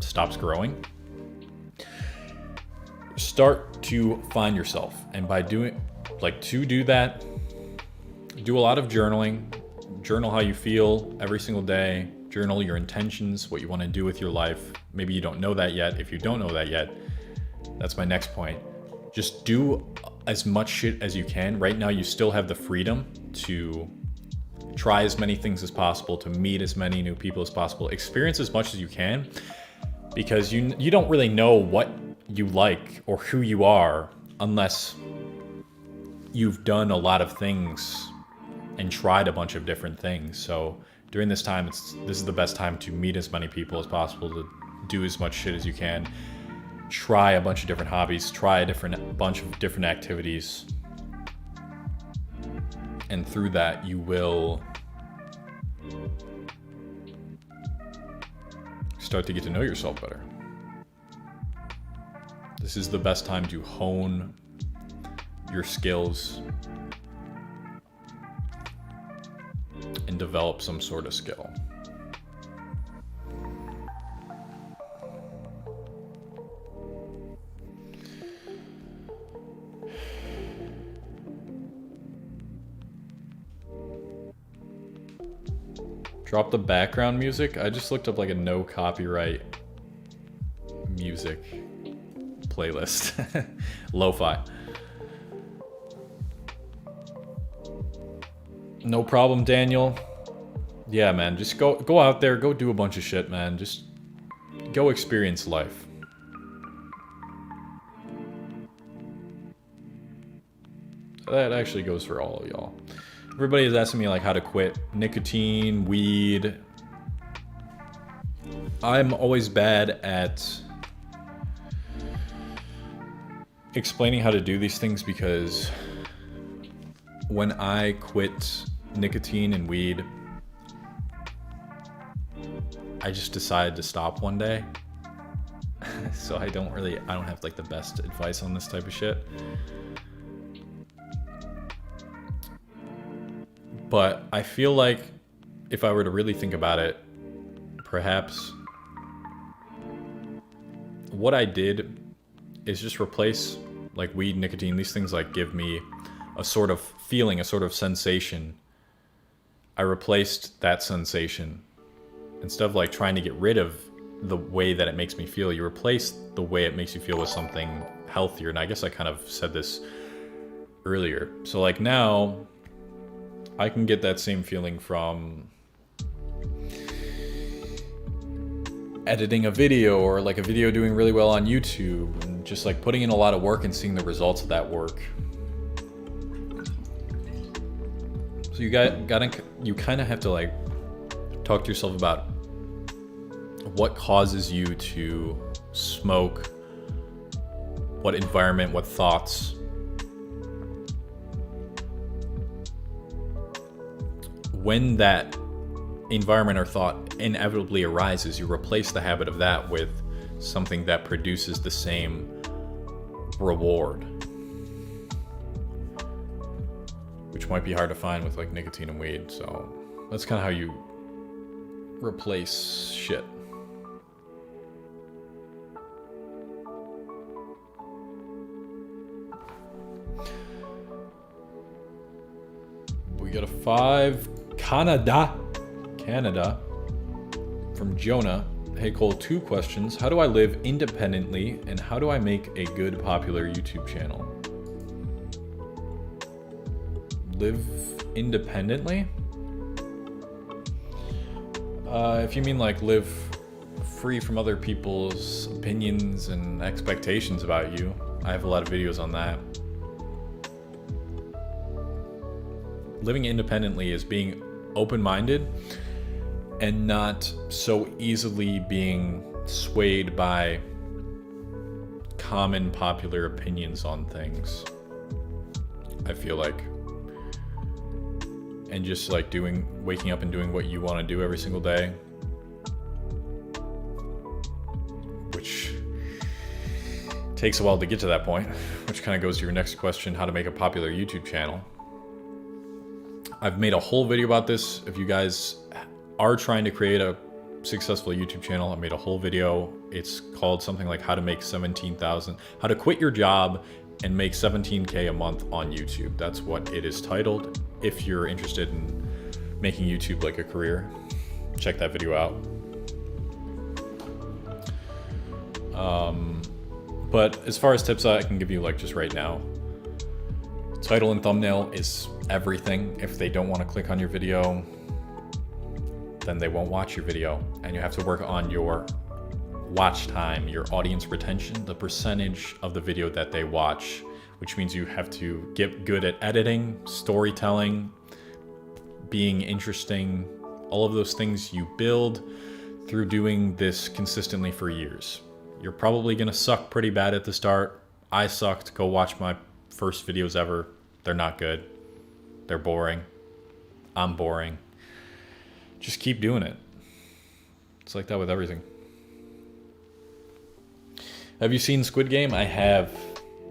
stops growing. Start to find yourself, and by doing, like, to do that, do a lot of journaling. Journal how you feel every single day. Journal your intentions, what you want to do with your life. Maybe you don't know that yet. If you don't know that yet, that's my next point. Just do as much shit as you can. Right now, you still have the freedom to try as many things as possible, to meet as many new people as possible, experience as much as you can, because you don't really know what you like or who you are unless you've done a lot of things and tried a bunch of different things. So during this time, this is the best time to meet as many people as possible, to do as much shit as you can, try a bunch of different hobbies, try a bunch of different activities, and through that you will start to get to know yourself better. This is the best time to hone your skills and develop some sort of skill. Drop the background music. I just looked up like a no copyright music playlist. Lo-fi. No problem, Daniel. Yeah, man, just go out there, go do a bunch of shit, man. Just go experience life. That actually goes for all of y'all. Everybody is asking me like how to quit nicotine, weed. I'm always bad at explaining how to do these things because when I quit nicotine and weed, I just decided to stop one day. So I don't have like the best advice on this type of shit. But I feel like if I were to really think about it, perhaps what I did is just replace like weed, nicotine, these things like give me a sort of feeling, a sort of sensation. I replaced that sensation. Instead of like trying to get rid of the way that it makes me feel, you replace the way it makes you feel with something healthier. And I guess I kind of said this earlier. So like now I can get that same feeling from editing a video, or like a video doing really well on YouTube, and just like putting in a lot of work and seeing the results of that work. So you kind of have to like talk to yourself about what causes you to smoke, what environment, what thoughts. When that environment or thought inevitably arises, you replace the habit of that with something that produces the same reward, which might be hard to find with like nicotine and weed. So that's kind of how you replace shit. We got a 5. Canada from Jonah. Hey Cole, 2 questions. How do I live independently, and how do I make a good popular YouTube channel? Live independently? If you mean like live free from other people's opinions and expectations about you, I have a lot of videos on that. Living independently is being open-minded and not so easily being swayed by common popular opinions on things, I feel like. And just like waking up and doing what you want to do every single day, which takes a while to get to that point, which kind of goes to your next question, how to make a popular YouTube channel. I've made a whole video about this. If you guys are trying to create a successful YouTube channel, I made a whole video. It's called something like how to quit your job and make 17K a month on YouTube. That's what it is titled. If you're interested in making YouTube like a career, check that video out. But as far as tips I can give you like just right now, title and thumbnail is everything. If they don't want to click on your video, then they won't watch your video. And you have to work on your watch time, your audience retention, the percentage of the video that they watch, which means you have to get good at editing, storytelling, being interesting, all of those things you build through doing this consistently for years. You're probably gonna suck pretty bad at the start. I sucked. Go watch my first videos ever. They're not good. They're boring. I'm boring. Just keep doing it. It's like that with everything. Have you seen Squid Game? I have.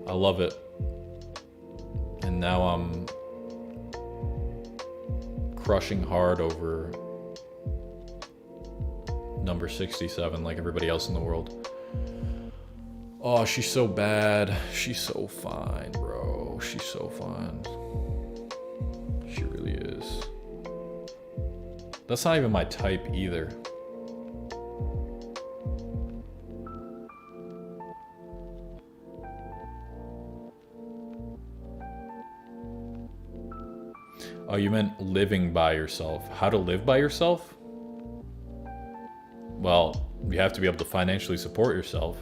I love it. And now I'm crushing hard over number 67 like everybody else in the world. Oh, she's so bad. She's so fine, bro. She's so fine. She really is. That's not even my type either. Oh, you meant living by yourself. How to live by yourself? Well, you have to be able to financially support yourself,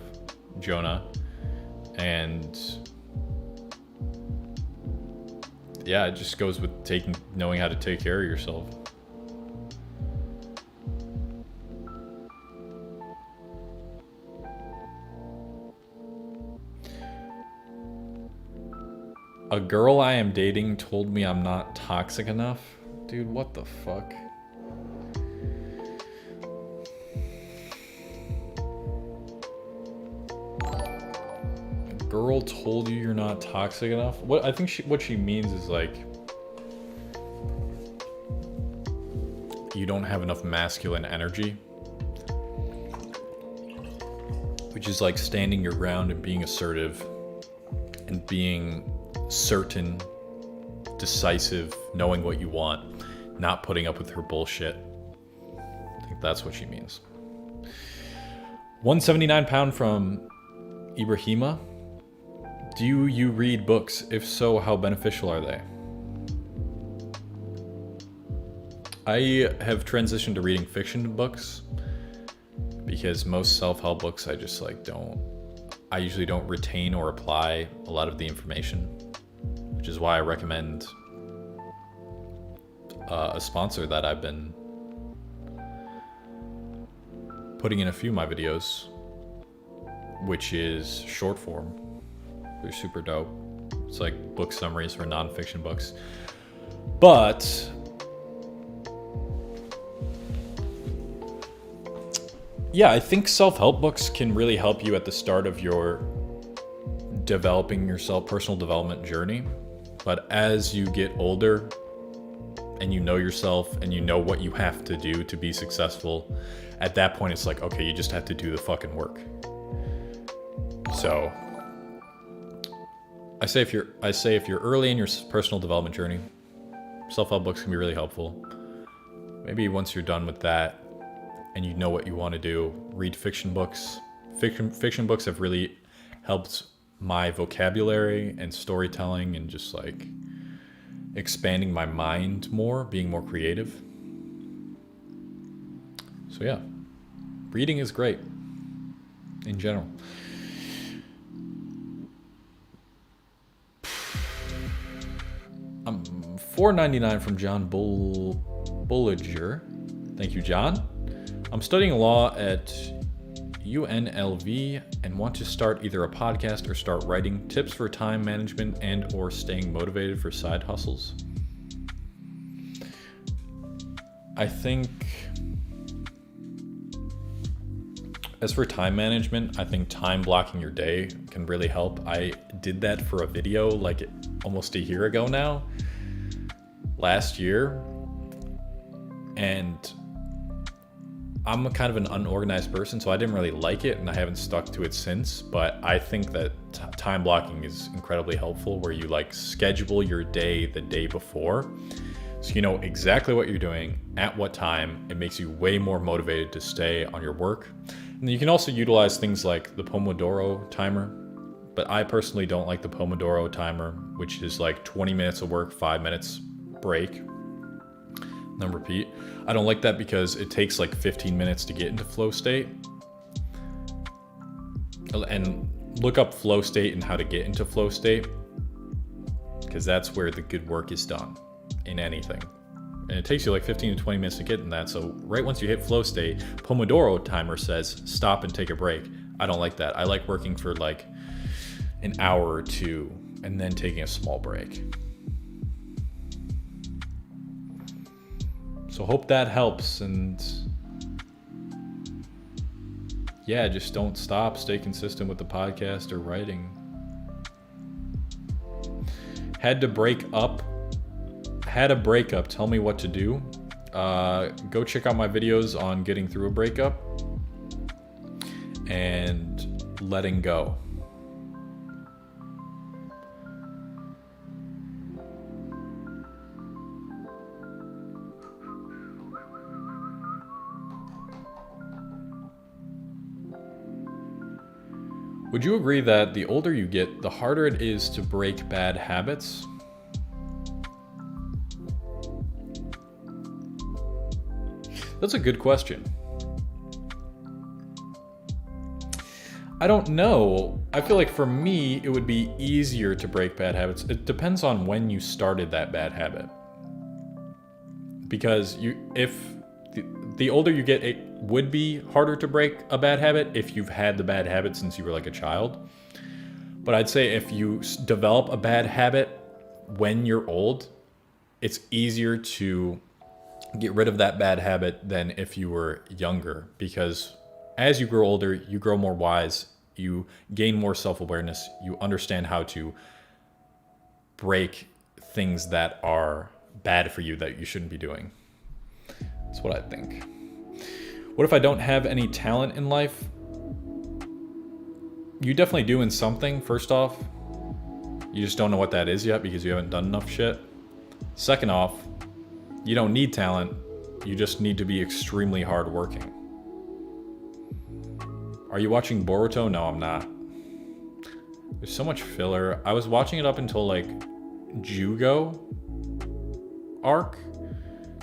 Jonah. And yeah, it just goes with knowing how to take care of yourself. A girl I am dating told me I'm not toxic enough. Dude, what the fuck? A girl told you you're not toxic enough? What I think what she means is like you don't have enough masculine energy. which is like standing your ground and being assertive and being certain, decisive, knowing what you want, not putting up with her bullshit. I think that's what she means. 179 pound from Ibrahima. Do you read books? If so, how beneficial are they? I have transitioned to reading fiction books because most self-help books I just I usually don't retain or apply a lot of the information, which is why I recommend a sponsor that I've been putting in a few of my videos, which is short form. They're super dope. It's like book summaries for nonfiction books. But yeah, I think self-help books can really help you at the start of your developing yourself, personal development journey. But as you get older and you know yourself and you know what you have to do to be successful, at that point it's like, okay, you just have to do the fucking work. So I say if you're early in your personal development journey, self-help books can be really helpful. Maybe once you're done with that and you know what you want to do, read fiction books. Fiction books have really helped my vocabulary and storytelling and just like expanding my mind more, being more creative. So yeah, reading is great in general. $4.99 from John Bulliger. Thank you, John. I'm studying law at UNLV and want to start either a podcast or start writing. Tips for time management and or staying motivated for side hustles. I think as for time management, I think time blocking your day can really help. I did that for a video like almost a year ago now, last year, and I'm kind of an unorganized person, so I didn't really like it and I haven't stuck to it since. But I think that time blocking is incredibly helpful, where you like schedule your day the day before, so you know exactly what you're doing at what time. It makes you way more motivated to stay on your work. And you can also utilize things like the Pomodoro timer, but I personally don't like the Pomodoro timer, which is like 20 minutes of work, 5 minutes break, then repeat. I don't like that because it takes like 15 minutes to get into flow state. And look up flow state and how to get into flow state, because that's where the good work is done in anything. And it takes you like 15 to 20 minutes to get in that. So right once you hit flow state, Pomodoro timer says stop and take a break. I don't like that. I like working for like an hour or two and then taking a small break. So hope that helps, and yeah, just don't stop. Stay consistent with the podcast or writing. Had a breakup. Tell me what to do. Go check out my videos on getting through a breakup and letting go. Would you agree that the older you get, the harder it is to break bad habits? That's a good question. I don't know. I feel like for me, it would be easier to break bad habits. It depends on when you started that bad habit. Because if the older you get, it would be harder to break a bad habit if you've had the bad habit since you were like a child. But I'd say if you develop a bad habit when you're old, it's easier to get rid of that bad habit than if you were younger, because as you grow older, you grow more wise, you gain more self-awareness, you understand how to break things that are bad for you that you shouldn't be doing. That's what I think. What if I don't have any talent in life? you definitely doing something, first off. You just don't know what that is yet because you haven't done enough shit. Second off, you don't need talent. You just need to be extremely hardworking. Are you watching Boruto? No, I'm not. There's so much filler. I was watching it up until like Jugo arc.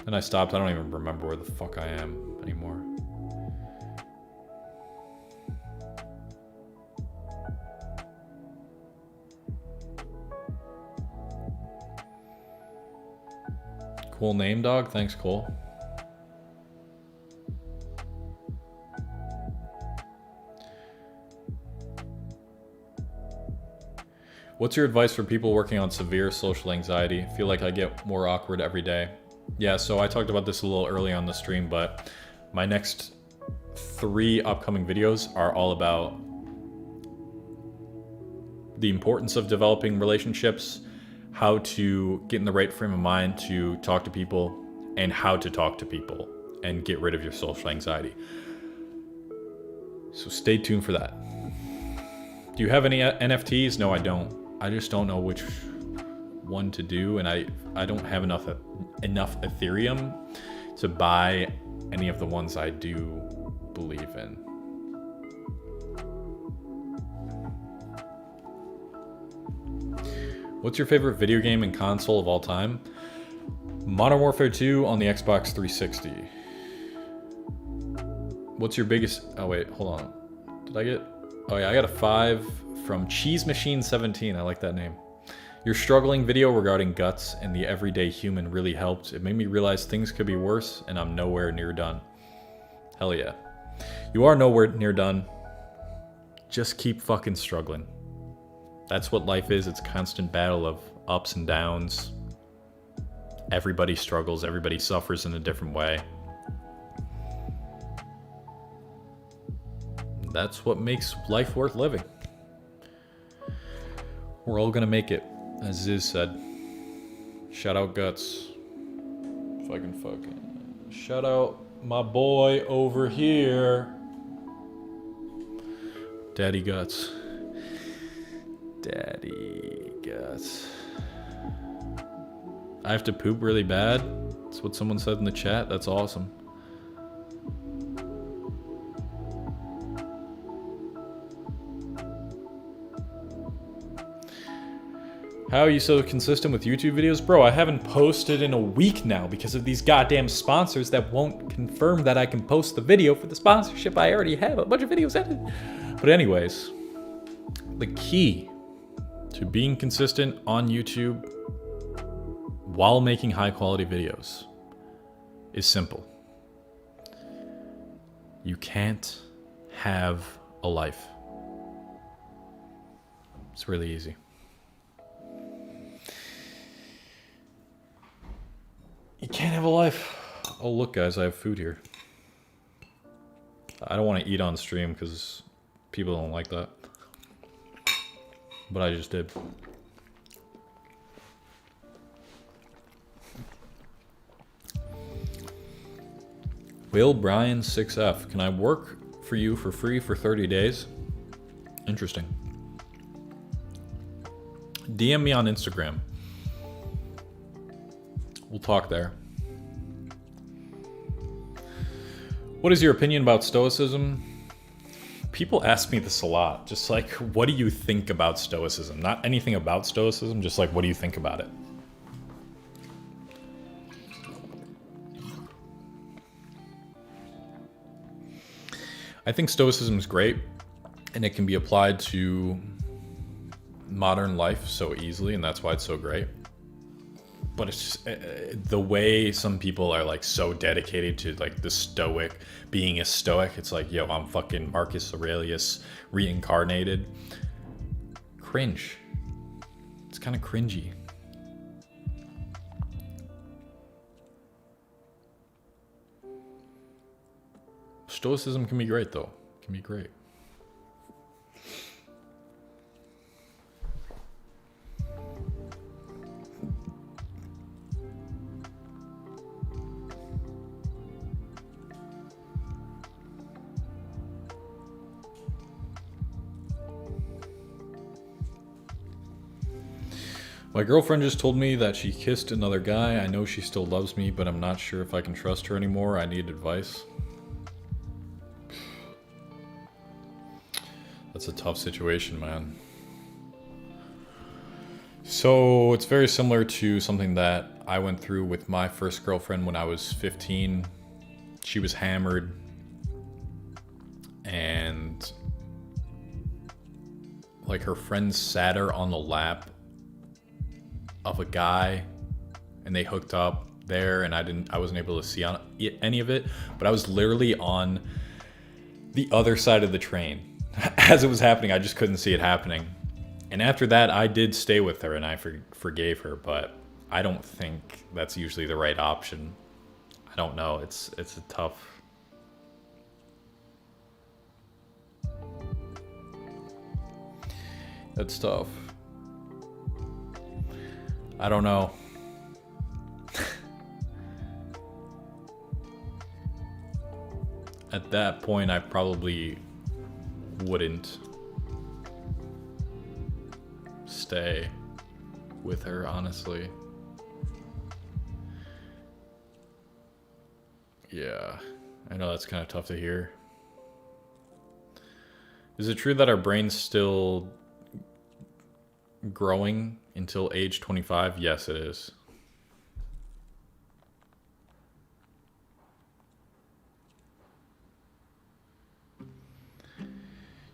Then I stopped. I don't even remember where the fuck I am anymore. Cool name, dog. Thanks, Cole. What's your advice for people working on severe social anxiety? I feel like I get more awkward every day. Yeah, so I talked about this a little early on the stream, but my next 3 upcoming videos are all about the importance of developing relationships, how to get in the right frame of mind to talk to people, and how to talk to people and get rid of your social anxiety. So stay tuned for that. Do you have any NFTs? No, I don't. I just don't know which one to do, and I don't have enough Ethereum to buy any of the ones I do believe in. What's your favorite video game and console of all time? Modern Warfare 2 on the Xbox 360. What's your biggest... Oh wait, hold on. Did I get... Oh yeah, I got a 5 from Cheese Machine 17. I like that name. Your struggling video regarding guts and the everyday human really helped. It made me realize things could be worse and I'm nowhere near done. Hell yeah. You are nowhere near done. Just keep fucking struggling. That's what life is. It's a constant battle of ups and downs. Everybody struggles. Everybody suffers in a different way. That's what makes life worth living. We're all gonna make it, as Ziz said. Shout out Guts. If I can fucking... Shout out my boy over here. Daddy Guts. Daddy Guts. I have to poop really bad? That's what someone said in the chat. That's awesome. How are you so consistent with YouTube videos? Bro, I haven't posted in a week now because of these goddamn sponsors that won't confirm that I can post the video for the sponsorship. I already have a bunch of videos edited. But anyways, the key to being consistent on YouTube while making high quality videos is simple. You can't have a life. It's really easy. You can't have a life. Oh, look, guys, I have food here. I don't want to eat on stream because people don't like that. But I just did. Will Brian 6F, can I work for you for free for 30 days? Interesting. DM me on Instagram. We'll talk there. What is your opinion about Stoicism? People ask me this a lot. Just like, what do you think about Stoicism? Not anything about Stoicism, just like, what do you think about it? I think Stoicism is great, and it can be applied to modern life so easily, and that's why it's so great. But it's just the way some people are like so dedicated to like the stoic, being a stoic. It's like, yo, I'm fucking Marcus Aurelius reincarnated. Cringe. It's kind of cringy. Stoicism can be great though. It can be great. My girlfriend just told me that she kissed another guy. I know she still loves me, but I'm not sure if I can trust her anymore. I need advice. That's a tough situation, man. So it's very similar to something that I went through with my first girlfriend when I was 15. She was hammered, and like her friends sat her on the lap of a guy, and they hooked up there, and I wasn't able to see on any of it, but I was literally on the other side of the train as it was happening. I just couldn't see it happening. And after that, I did stay with her, and I forgave her, but I don't think that's usually the right option. I don't know. It's a tough. That's tough. I don't know. At that point, I probably wouldn't stay with her, honestly. Yeah, I know that's kind of tough to hear. Is it true that our brain's still growing until age 25? Yes, it is.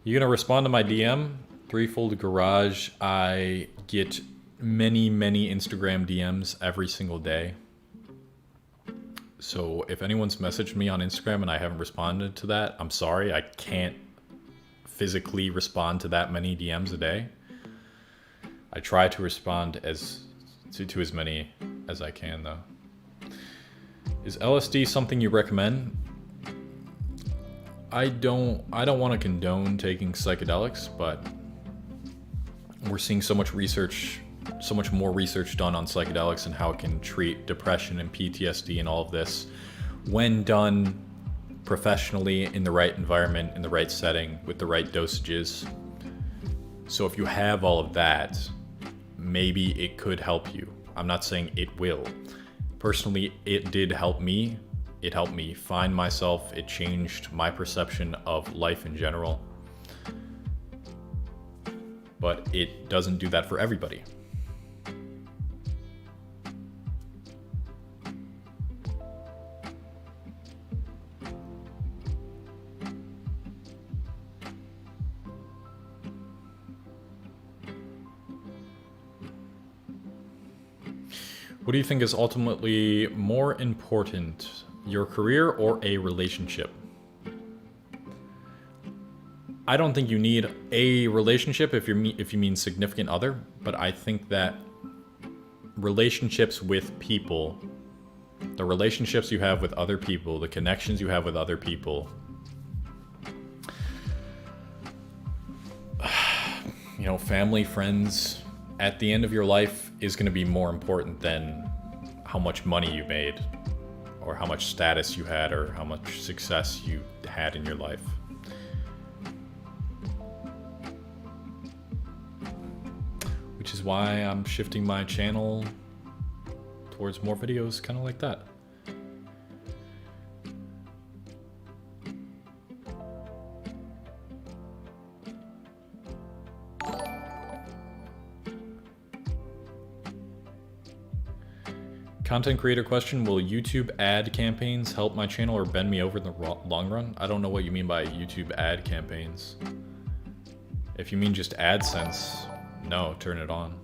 You gonna respond to my DM? Threefold Garage. I get many Instagram DMs every single day. So if anyone's messaged me on Instagram and I haven't responded to that, I'm sorry. I can't physically respond to that many DMs a day. I try to respond to as many as I can, though. Is LSD something you recommend? I don't want to condone taking psychedelics, but we're seeing so much more research done on psychedelics and how it can treat depression and PTSD and all of this when done professionally in the right environment, in the right setting, with the right dosages. So if you have all of that, maybe it could help you. I'm not saying it will. Personally, it did help me. It helped me find myself. It changed my perception of life in general. But it doesn't do that for everybody. What do you think is ultimately more important, your career or a relationship? I don't think you need a relationship if you mean significant other, but I think that relationships with people, the relationships you have with other people, the connections you have with other people, you know, family, friends, at the end of your life is going to be more important than how much money you made or how much status you had or how much success you had in your life. Which is why I'm shifting my channel towards more videos kind of like that. Content creator question, will YouTube ad campaigns help my channel or bend me over in the long run? I don't know what you mean by YouTube ad campaigns. If you mean just AdSense, no, turn it on.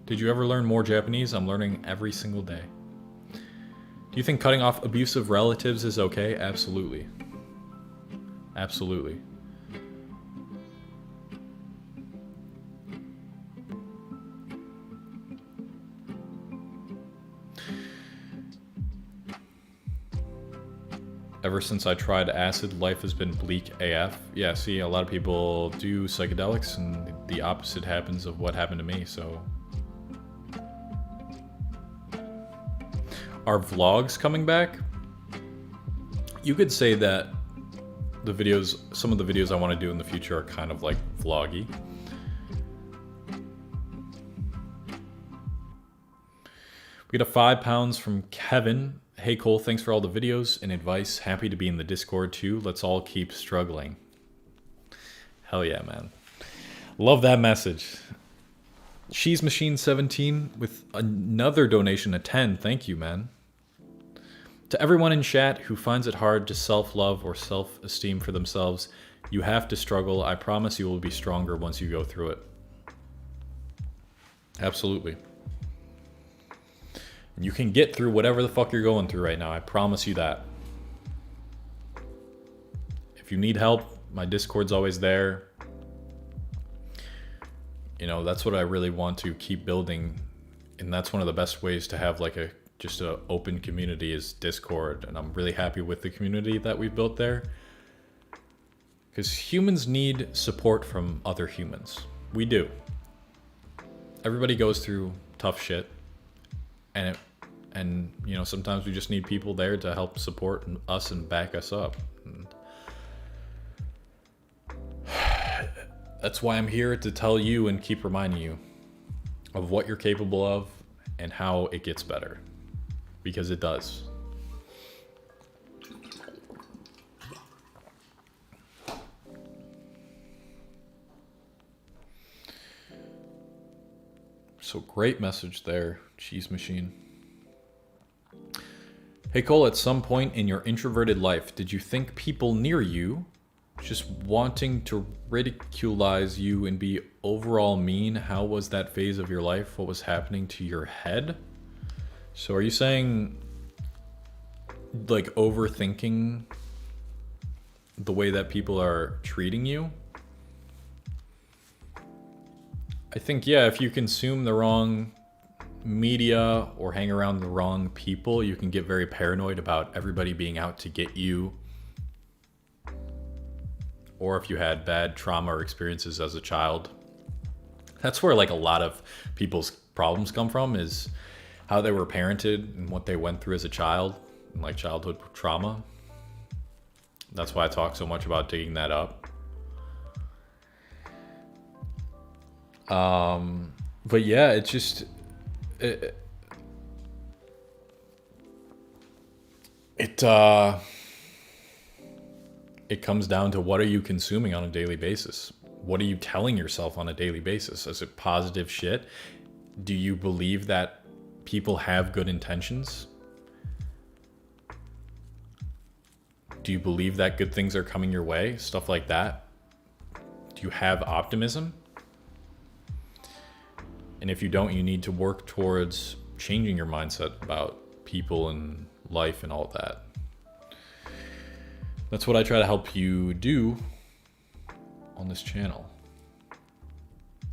Did you ever learn more Japanese? I'm learning every single day. Do you think cutting off abusive relatives is okay? Absolutely. Absolutely. Ever since I tried acid, life has been bleak AF. Yeah, see, a lot of people do psychedelics and the opposite happens of what happened to me, so. Are vlogs coming back? You could say that some of the videos I want to do in the future are kind of like vloggy. We got a £5 from Kevin. Hey Cole, thanks for all the videos and advice. Happy to be in the Discord too. Let's all keep struggling. Hell yeah, man. Love that message. She's Machine 17 with another donation at 10. Thank you, man. To everyone in chat who finds it hard to self-love or self-esteem for themselves, you have to struggle. I promise you will be stronger once you go through it. Absolutely. You can get through whatever the fuck you're going through right now. I promise you that. If you need help, my Discord's always there. You know, that's what I really want to keep building. And that's one of the best ways to have like just an open community is Discord. And I'm really happy with the community that we've built there. Because humans need support from other humans. We do. Everybody goes through tough shit. And you know, sometimes we just need people there to help support us and back us up. And that's why I'm here to tell you and keep reminding you of what you're capable of and how it gets better. Because it does. So great message there, Cheese Machine. Hey Cole, at some point in your introverted life, did you think people near you just wanting to ridiculize you and be overall mean? How was that phase of your life? What was happening to your head? So are you saying like overthinking the way that people are treating you? I think, yeah, if you consume the wrong media or hang around the wrong people, you can get very paranoid about everybody being out to get you. Or if you had bad trauma or experiences as a child. That's where like a lot of people's problems come from, is how they were parented and what they went through as a child and like childhood trauma. That's why I talk so much about digging that up. But yeah, it's just it comes down to what are you consuming on a daily basis? What are you telling yourself on a daily basis? Is it positive shit? Do you believe that people have good intentions? Do you believe that good things are coming your way? Stuff like that. Do you have optimism? And if you don't, you need to work towards changing your mindset about people and life and all that. That's what I try to help you do on this channel.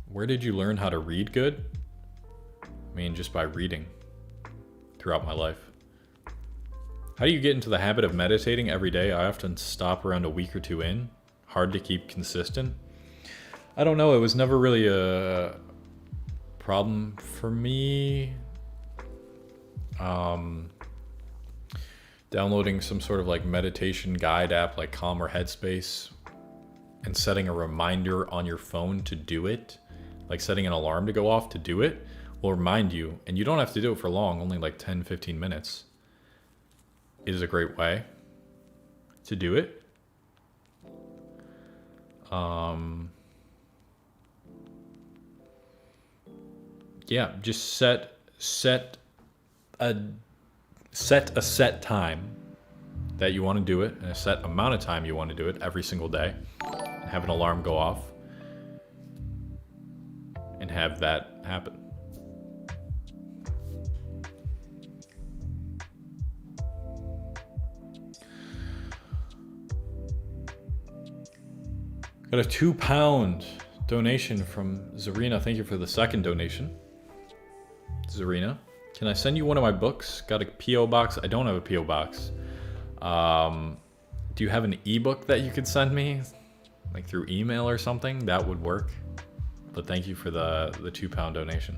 Where did you learn how to read good? I mean, just by reading throughout my life. How do you get into the habit of meditating every day? I often stop around a week or two in. Hard to keep consistent. I don't know. It was never really a problem for me. Downloading some sort of like meditation guide app like Calm or Headspace and setting a reminder on your phone to do it, like setting an alarm to go off to do it, will remind you. And you don't have to do it for long, only like 10-15 minutes is a great way to do it. Yeah, just set a set time that you want to do it, and a set amount of time you want to do it every single day, and have an alarm go off and have that happen. Got a £2 donation from Zarina. Thank you for the second donation, Zarina. Can I send you one of my books? Got a P.O. box? I don't have a P.O. box. Do you have an ebook that you could send me? Like through email or something? That would work. But thank you for the £2 donation.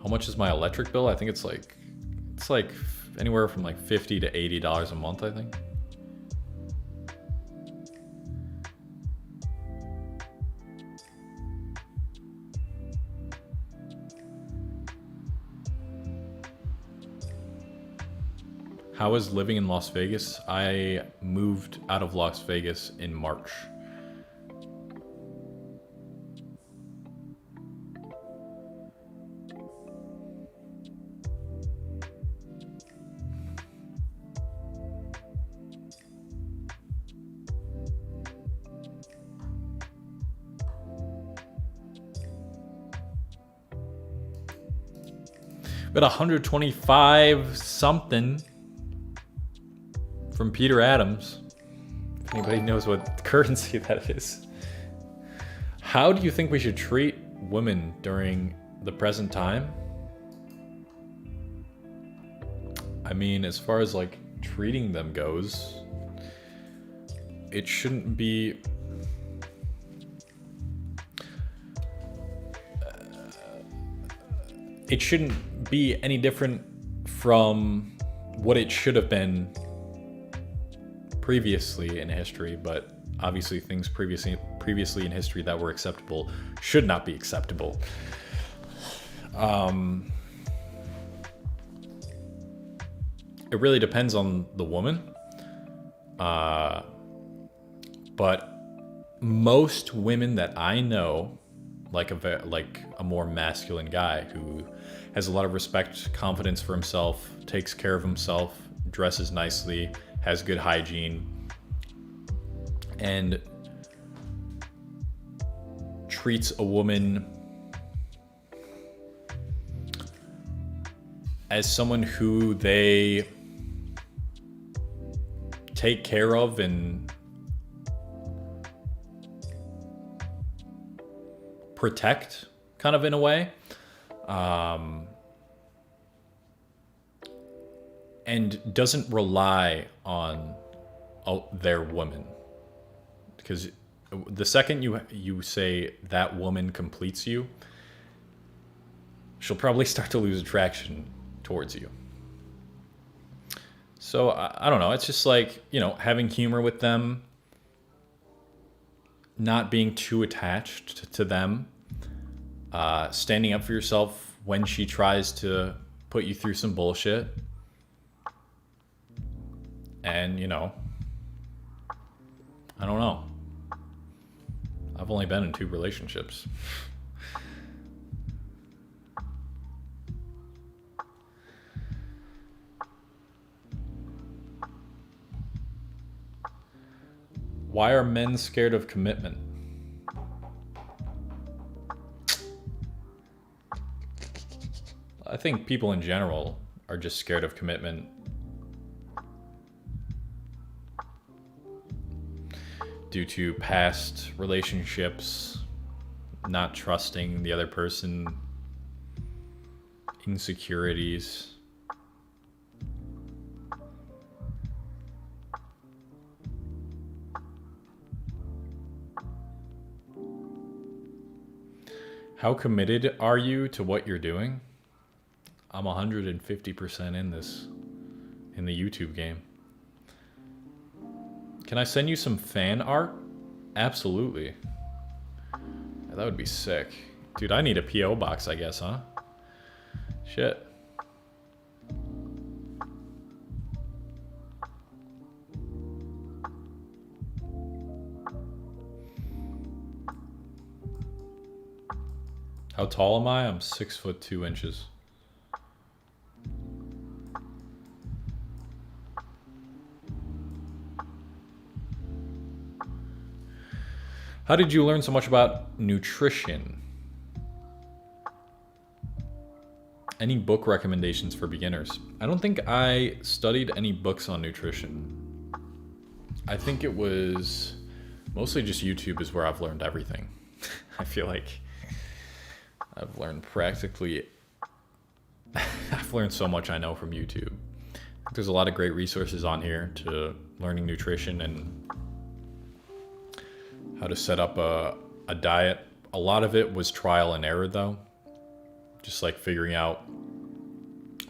How much is my electric bill? I think it's like anywhere from like $50 to $80 a month, I think. How is living in Las Vegas? I moved out of Las Vegas in March. Got 125 something from Peter Adams. If anybody knows what currency that is. How do you think we should treat women during the present time? I mean, as far as like treating them goes, it shouldn't be any different from what it should have been previously in history, but obviously things previously in history that were acceptable should not be acceptable. It really depends on the woman, but most women that I know, like a more masculine guy who has a lot of respect, confidence for himself, takes care of himself, dresses nicely, has good hygiene, and treats a woman as someone who they take care of and protect, kind of in a way, and doesn't rely on their woman. Because the second you say that woman completes you, she'll probably start to lose attraction towards you. So I don't know, it's just like, having humor with them, not being too attached to them, standing up for yourself when she tries to put you through some bullshit. And, I don't know. I've only been in 2 relationships. Why are men scared of commitment? I think people in general are just scared of commitment. Due to past relationships, not trusting the other person, insecurities. How committed are you to what you're doing? I'm 150% in the YouTube game. Can I send you some fan art? Absolutely. That would be sick. Dude, I need a P.O. box, I guess, huh? Shit. How tall am I? I'm 6'2". How did you learn so much about nutrition? Any book recommendations for beginners? I don't think I studied any books on nutrition. I think it was mostly just YouTube is where I've learned everything. I feel like I've learned I've learned so much I know from YouTube. There's a lot of great resources on here to learning nutrition and how to set up a diet. A lot of it was trial and error though. Just like figuring out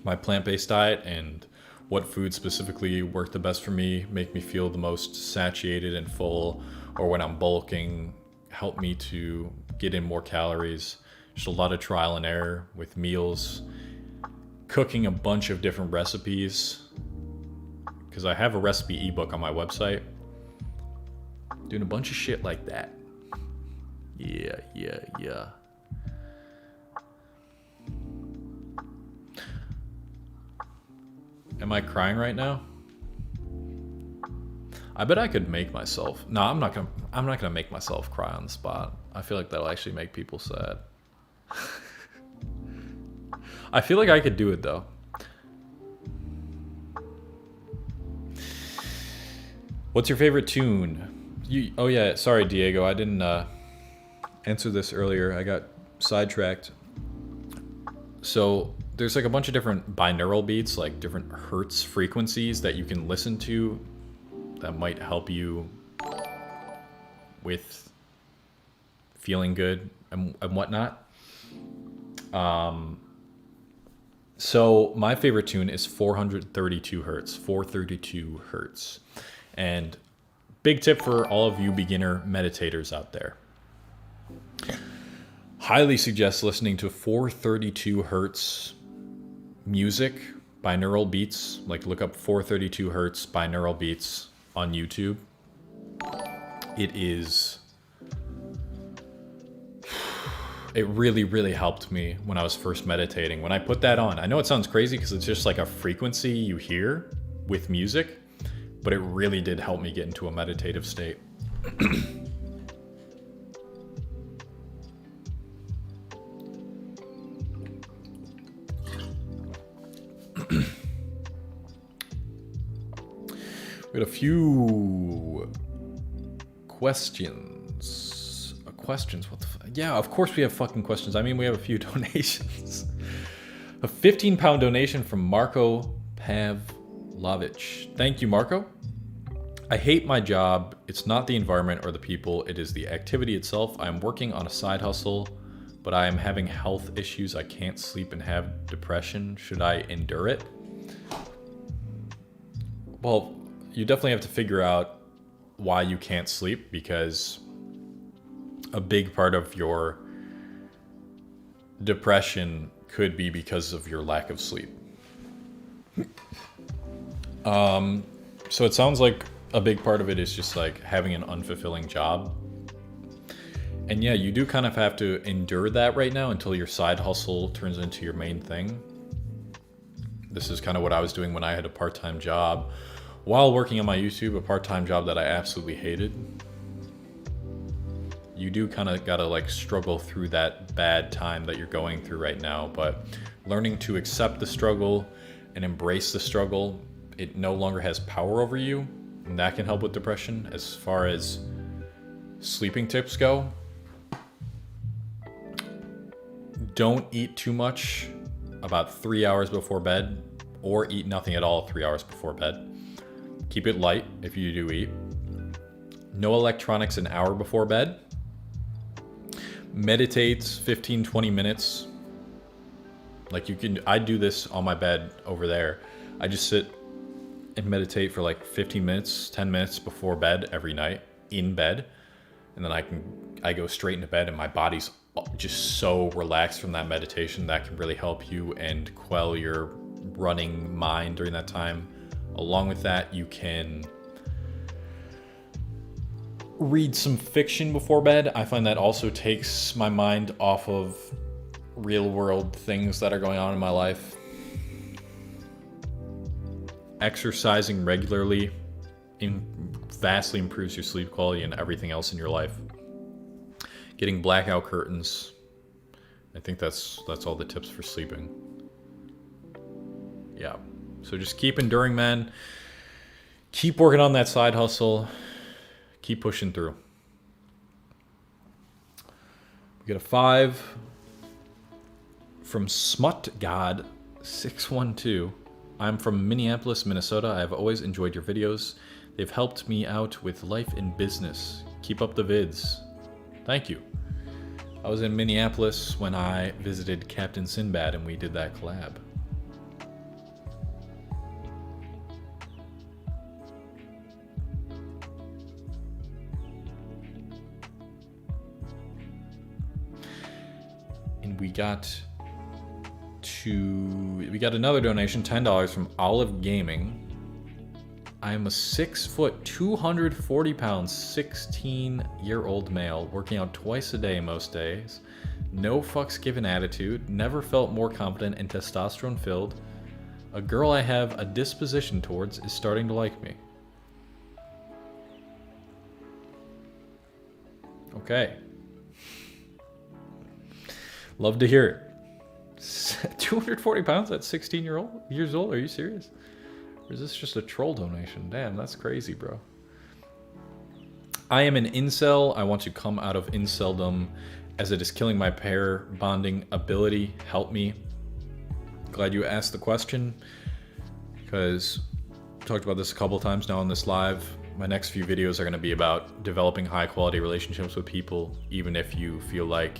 my plant-based diet and what foods specifically work the best for me, make me feel the most satiated and full, or when I'm bulking, help me to get in more calories. Just a lot of trial and error with meals, cooking a bunch of different recipes, because I have a recipe ebook on my website. Doing a bunch of shit like that. Yeah. Am I crying right now? I bet I could make myself. No, I'm not gonna make myself cry on the spot. I feel like that'll actually make people sad. I feel like I could do it though. What's your favorite tune? Oh yeah, sorry Diego, I didn't answer this earlier. I got sidetracked. So there's like a bunch of different binaural beats, like different hertz frequencies that you can listen to that might help you with feeling good and whatnot. So my favorite tune is 432 hertz, 432 hertz. And big tip for all of you beginner meditators out there. Highly suggest listening to 432 hertz music, binaural beats. Like look up 432 hertz binaural beats on YouTube. It really helped me when I was first meditating. When I put that on, I know it sounds crazy because it's just like a frequency you hear with music, but it really did help me get into a meditative state. We got a few questions. What the yeah, of course we have fucking questions. I mean, we have a few donations. A 15-pound donation from Marco Pavlovich. Thank you, Marco. I hate my job. It's not the environment or the people. It is the activity itself. I'm working on a side hustle, but I am having health issues. I can't sleep and have depression. Should I endure it? Well, you definitely have to figure out why you can't sleep, because a big part of your depression could be because of your lack of sleep. So it sounds like a big part of it is just like having an unfulfilling job. And yeah, you do kind of have to endure that right now until your side hustle turns into your main thing. This is kind of what I was doing when I had a part-time job while working on my YouTube, a part-time job that I absolutely hated. You do kind of gotta like struggle through that bad time that you're going through right now, but learning to accept the struggle and embrace the struggle, it no longer has power over you, and that can help with depression. As far as sleeping tips go, don't eat too much about 3 hours before bed, or eat nothing at all 3 hours before bed. Keep it light if you do eat. No electronics an hour before bed. Meditate 15-20 minutes. Like I do this on my bed over there. I just sit and meditate for like 15 minutes, 10 minutes before bed every night in bed. And then I go straight into bed, and my body's just so relaxed from that meditation. That can really help you and quell your running mind during that time. Along with that, you can read some fiction before bed. I find that also takes my mind off of real world things that are going on in my life. Exercising regularly vastly improves your sleep quality and everything else in your life. Getting blackout curtains. I think that's all the tips for sleeping. Yeah. So just keep enduring, man. Keep working on that side hustle. Keep pushing through. We got a 5 from Smut God 612. I'm from Minneapolis, Minnesota. I have always enjoyed your videos. They've helped me out with life and business. Keep up the vids. Thank you. I was in Minneapolis when I visited Captain Sinbad and we did that collab. And we got another donation, $10 from Olive Gaming. I am a 6 foot, 240 pounds, 16-year-old male, working out twice a day most days. No fucks given attitude. Never felt more confident and testosterone filled. A girl I have a disposition towards is starting to like me. Okay. Love to hear it. 240 pounds at 16 years old? Are you serious? Or is this just a troll donation? Damn, that's crazy, bro. I am an incel. I want to come out of inceldom as it is killing my pair bonding ability. Help me. Glad you asked the question, because I talked about this a couple times now on this live. My next few videos are going to be about developing high quality relationships with people, even if you feel like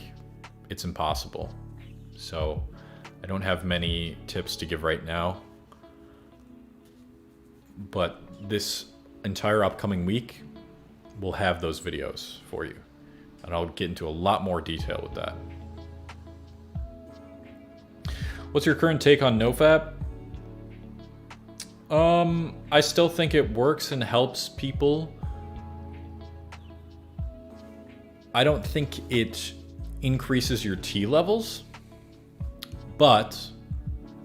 it's impossible. So I don't have many tips to give right now, but this entire upcoming week we'll have those videos for you, and I'll get into a lot more detail with that. What's your current take on NoFap? I still think it works and helps people. I don't think it increases your T levels, but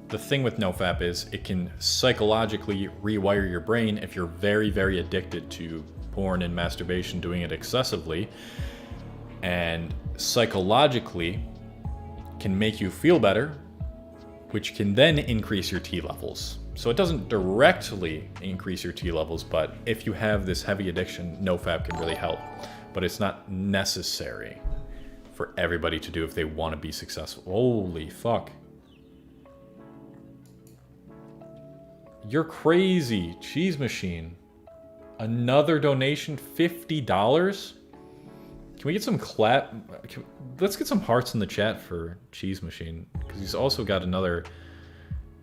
the thing with NoFap is it can psychologically rewire your brain if you're very, very addicted to porn and masturbation, doing it excessively, and psychologically can make you feel better, which can then increase your T levels. So it doesn't directly increase your T levels, but if you have this heavy addiction, NoFap can really help. But it's not necessary for everybody to do if they want to be successful. Holy fuck. You're crazy, Cheese Machine. Another donation, $50? Can we get some clap? Let's get some hearts in the chat for Cheese Machine, because he's also got another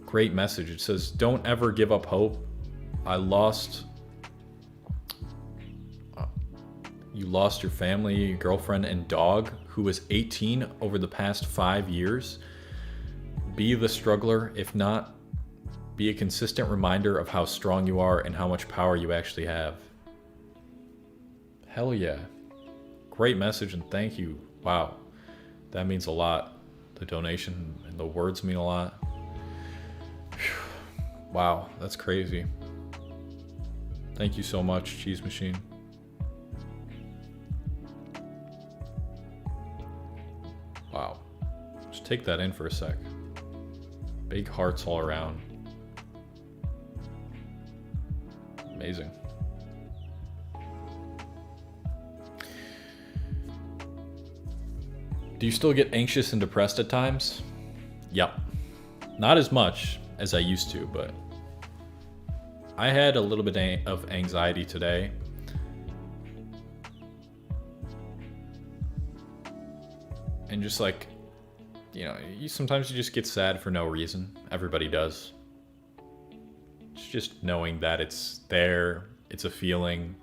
great message. It says, don't ever give up hope. You lost your family, girlfriend, and dog, who was 18 over the past 5 years. Be the struggler. If not, be a consistent reminder of how strong you are and how much power you actually have. Hell yeah. Great message, and thank you. Wow. That means a lot. The donation and the words mean a lot. Wow, that's crazy. Thank you so much, Cheese Machine. Wow. Just take that in for a sec. Big hearts all around. Amazing. Do you still get anxious and depressed at times? Yep. Not as much as I used to, but I had a little bit of anxiety today. And just like, you know, sometimes you just get sad for no reason. Everybody does. It's just knowing that it's there, it's a feeling.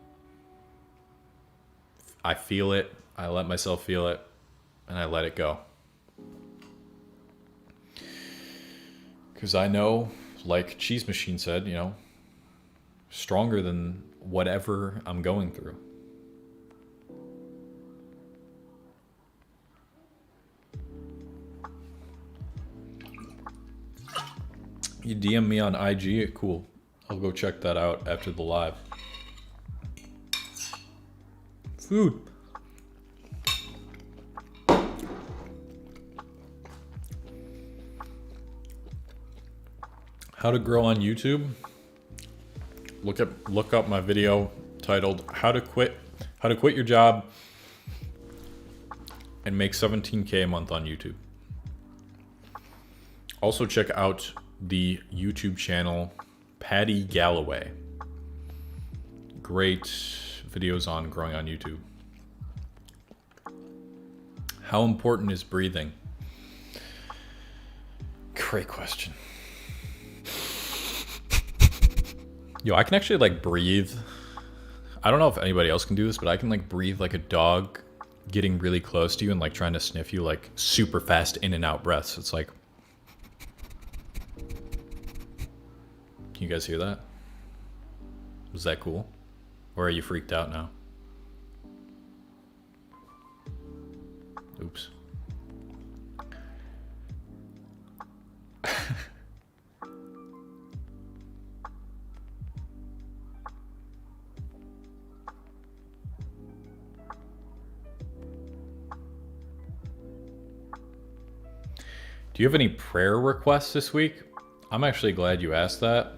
I feel it, I let myself feel it, and I let it go. Because I know, like Cheese Machine said, you know, stronger than whatever I'm going through. You DM me on IG? Cool. I'll go check that out after the live. Food. How to grow on YouTube? Look up my video titled How to Quit Your Job and Make 17K a month on YouTube. Also check out the YouTube channel Patty Galloway. Great videos on growing on YouTube. How important is breathing? Great question. Yo, I can actually like breathe. I don't know if anybody else can do this, but I can like breathe like a dog getting really close to you and like trying to sniff you, like super fast in and out breaths. It's like, can you guys hear that? Was that cool? Or are you freaked out now? Oops. Do you have any prayer requests this week? I'm actually glad you asked that.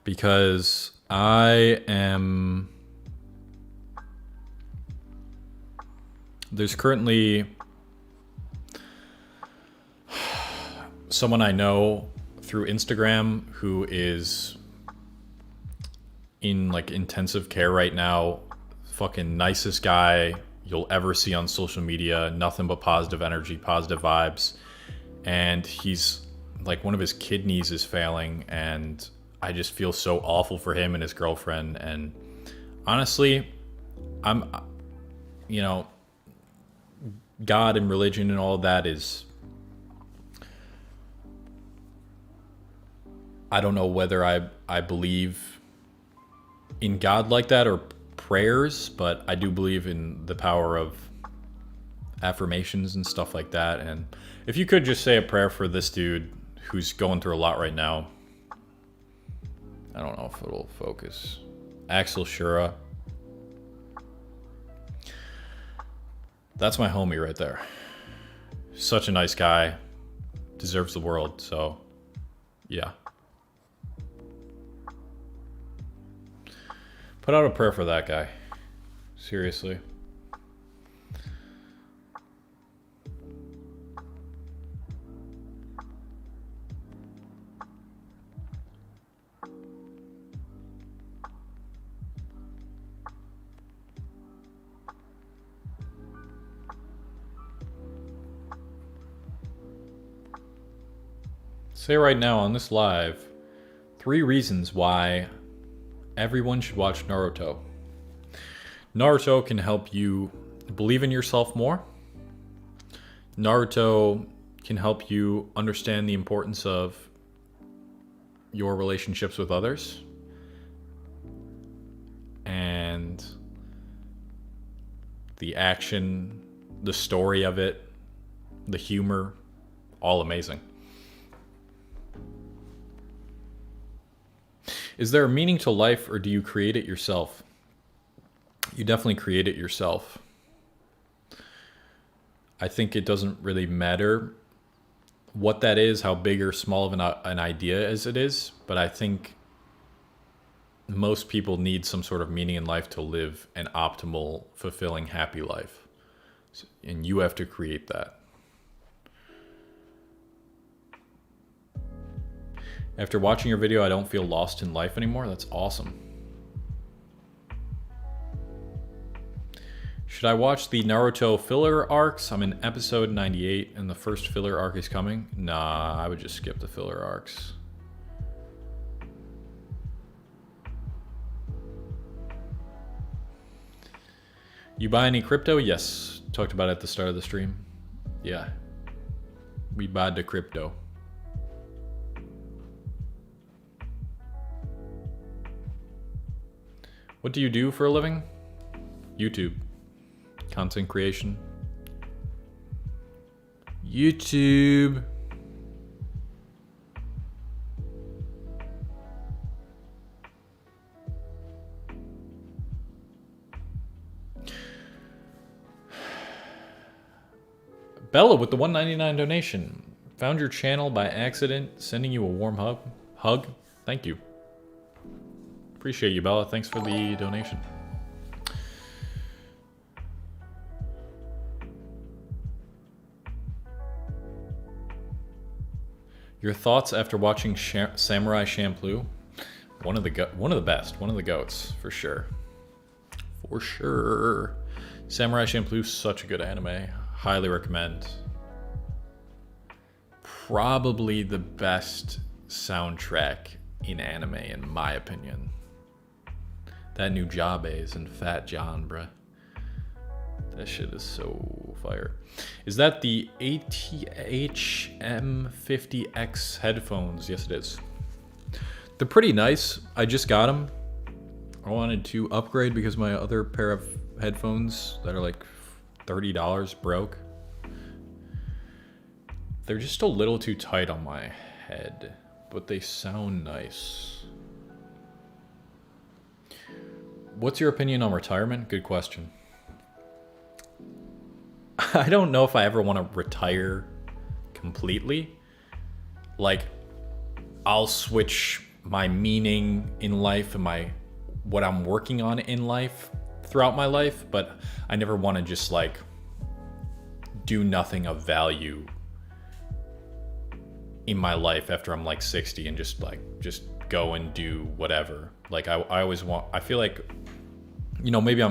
Because there's currently someone I know through Instagram who is in like intensive care right now. Fucking nicest guy you'll ever see on social media. Nothing but positive energy, positive vibes. And he's like, one of his kidneys is failing, and I just feel so awful for him and his girlfriend. And honestly, I'm, you know, God and religion and all of that is, I don't know whether I believe in God like that or prayers, but I do believe in the power of affirmations and stuff like that. And if you could just say a prayer for this dude who's going through a lot right now. I don't know if it'll focus. Axel Shura. That's my homie right there. Such a nice guy. Deserves the world, so yeah. Put out a prayer for that guy. Seriously. Say right now on this live, 3 reasons why everyone should watch Naruto. Naruto can help you believe in yourself more. Naruto can help you understand the importance of your relationships with others. And the action, the story of it, the humor, all amazing. Is there a meaning to life, or do you create it yourself? You definitely create it yourself. I think it doesn't really matter what that is, how big or small of an idea as it is, but I think most people need some sort of meaning in life to live an optimal, fulfilling, happy life. And you have to create that. After watching your video, I don't feel lost in life anymore. That's awesome. Should I watch the Naruto filler arcs? I'm in episode 98 and the first filler arc is coming. Nah, I would just skip the filler arcs. You buy any crypto? Yes. Talked about it at the start of the stream. Yeah. We buy the crypto. What do you do for a living? YouTube. Content creation. YouTube. Bella with the $1.99 donation. Found your channel by accident. Sending you a warm hug. Thank you. Appreciate you, Bella. Thanks for the donation. Your thoughts after watching Samurai Champloo? One of the best, one of the goats for sure. For sure. Samurai Champloo, such a good anime. Highly recommend. Probably the best soundtrack in anime, in my opinion. That new Jabez and Fat John, bruh. That shit is so fire. Is that the ATH M50X headphones? Yes, it is. They're pretty nice. I just got them. I wanted to upgrade because my other pair of headphones that are like $30 broke. They're just a little too tight on my head, but they sound nice. What's your opinion on retirement? Good question. I don't know if I ever want to retire completely. Like, I'll switch my meaning in life and what I'm working on in life throughout my life, but I never want to just like do nothing of value in my life after I'm like 60 and just go and do whatever. Like I always want, I feel like, you know, maybe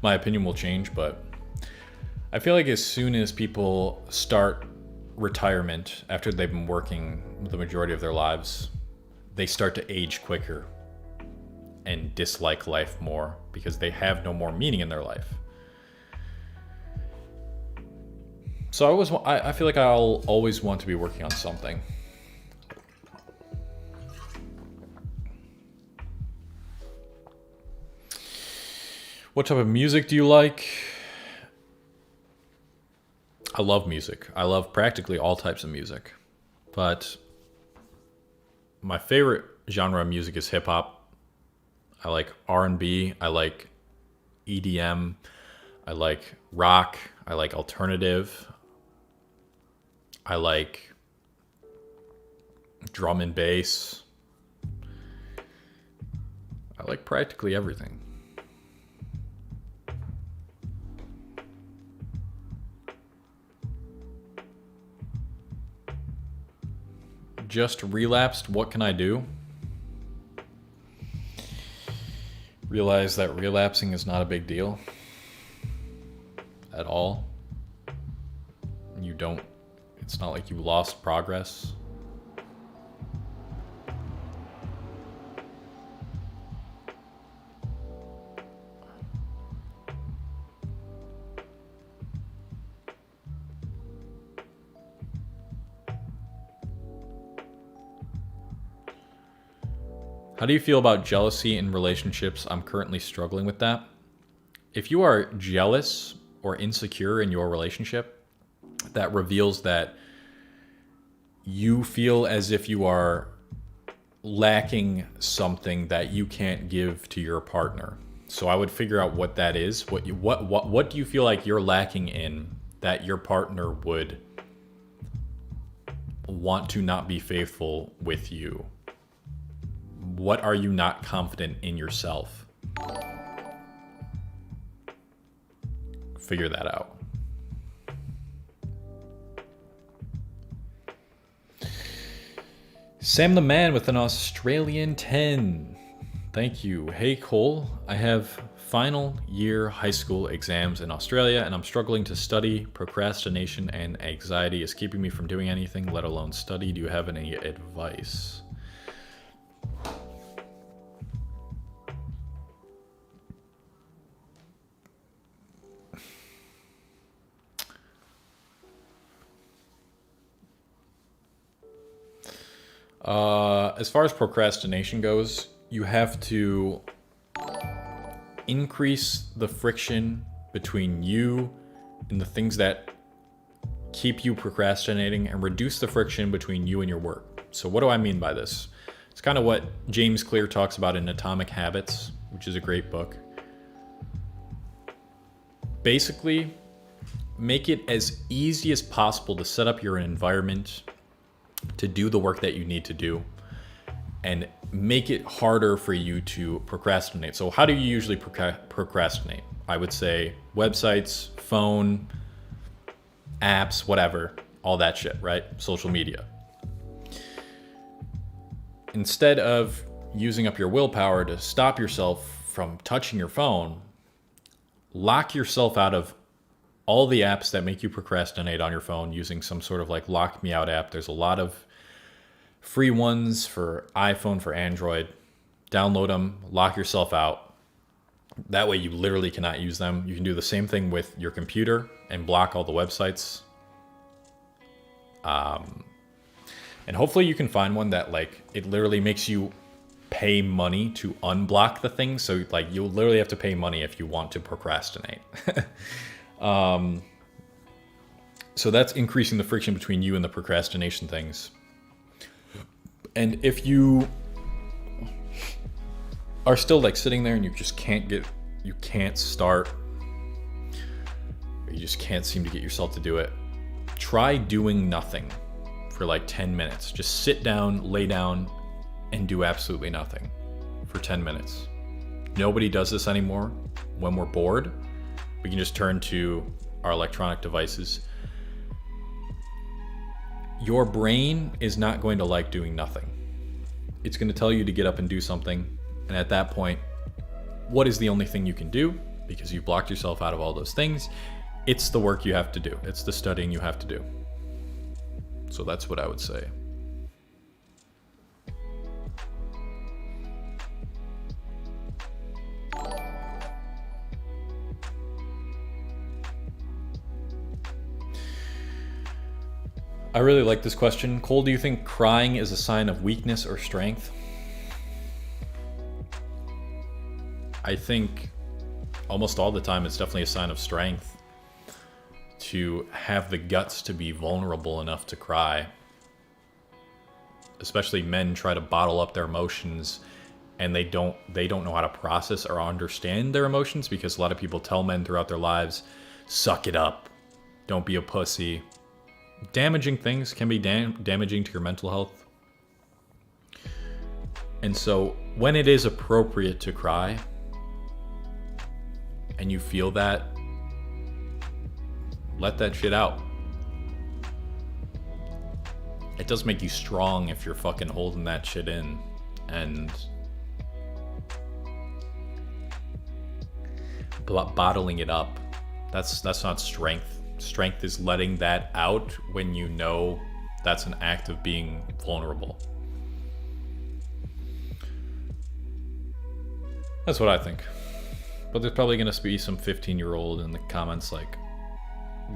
my opinion will change, but I feel like as soon as people start retirement after they've been working the majority of their lives, they start to age quicker and dislike life more because they have no more meaning in their life. So I feel like I'll always want to be working on something. What type of music do you like? I love music. I love practically all types of music. But my favorite genre of music is hip hop. I like R&B. I like EDM. I like rock. I like alternative. I like drum and bass. I like practically everything. Just relapsed. What can I do? Realize that relapsing is not a big deal at all. It's not like you lost progress. How do you feel about jealousy in relationships? I'm currently struggling with that. If you are jealous or insecure in your relationship, that reveals that you feel as if you are lacking something that you can't give to your partner. So I would figure out what that is. What do you feel like you're lacking in that your partner would want to not be faithful with you? What are you not confident in yourself? Figure that out. Sam the Man with an Australian 10. Thank you. Hey Cole, I have final year high school exams in Australia and I'm struggling to study. Procrastination and anxiety is keeping me from doing anything, let alone study. Do you have any advice? As far as procrastination goes, you have to increase the friction between you and the things that keep you procrastinating and reduce the friction between you and your work. So what do I mean by this? It's kind of what James Clear talks about in Atomic Habits, which is a great book. Basically, make it as easy as possible to set up your environment to do the work that you need to do and make it harder for you to procrastinate. So how do you usually procrastinate? I would say websites, phone, apps, whatever, all that shit, right? Social media. Instead of using up your willpower to stop yourself from touching your phone, lock yourself out of all the apps that make you procrastinate on your phone using some sort of like lock me out app. There's a lot of free ones for iPhone, for Android. Download them, lock yourself out. That way you literally cannot use them. You can do the same thing with your computer and block all the websites. And hopefully you can find one that like it literally makes you pay money to unblock the thing. So like you'll literally have to pay money if you want to procrastinate. So that's increasing the friction between you and the procrastination things. And if you are still like sitting there and you just you can't start, or you just can't seem to get yourself to do it, try doing nothing for like 10 minutes. Just sit down, lay down, and do absolutely nothing for 10 minutes. Nobody does this anymore. When we're bored, we can just turn to our electronic devices. Your brain is not going to like doing nothing. It's going to tell you to get up and do something. And at that point, what is the only thing you can do? Because you've blocked yourself out of all those things. It's the work you have to do. It's the studying you have to do. So that's what I would say. I really like this question. Cole, do you think crying is a sign of weakness or strength? I think almost all the time it's definitely a sign of strength to have the guts to be vulnerable enough to cry. Especially men try to bottle up their emotions, and they don't know how to process or understand their emotions, because a lot of people tell men throughout their lives, suck it up, don't be a pussy. Damaging things can be damaging to your mental health. And so when it is appropriate to cry and you feel that, let that shit out. It does make you strong if you're fucking holding that shit in and bottling it up. That's not strength. Strength is letting that out when you know that's an act of being vulnerable. That's what I think. But there's probably going to be some 15-year-old in the comments like,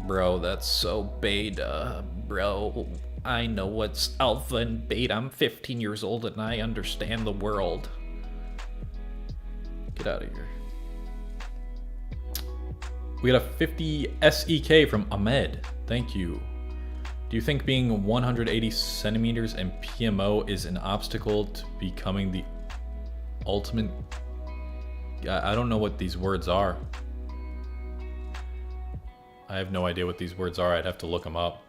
bro, that's so beta. Bro, I know what's alpha and beta. I'm 15 years old and I understand the world. Get out of here. We got a 50 SEK from Ahmed. Thank you. Do you think being 180 centimeters and PMO is an obstacle to becoming the ultimate? I don't know what these words are. I have no idea what these words are. I'd have to look them up.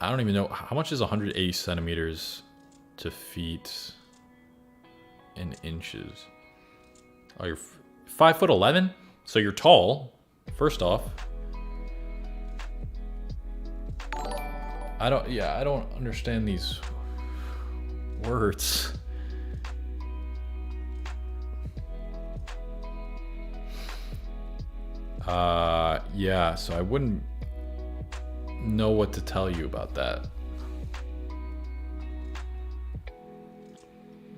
I don't even know. How much is 180 centimeters to feet in inches? Oh, you're 5'11"? So you're tall, first off. I don't understand these words. Yeah, so I wouldn't know what to tell you about that.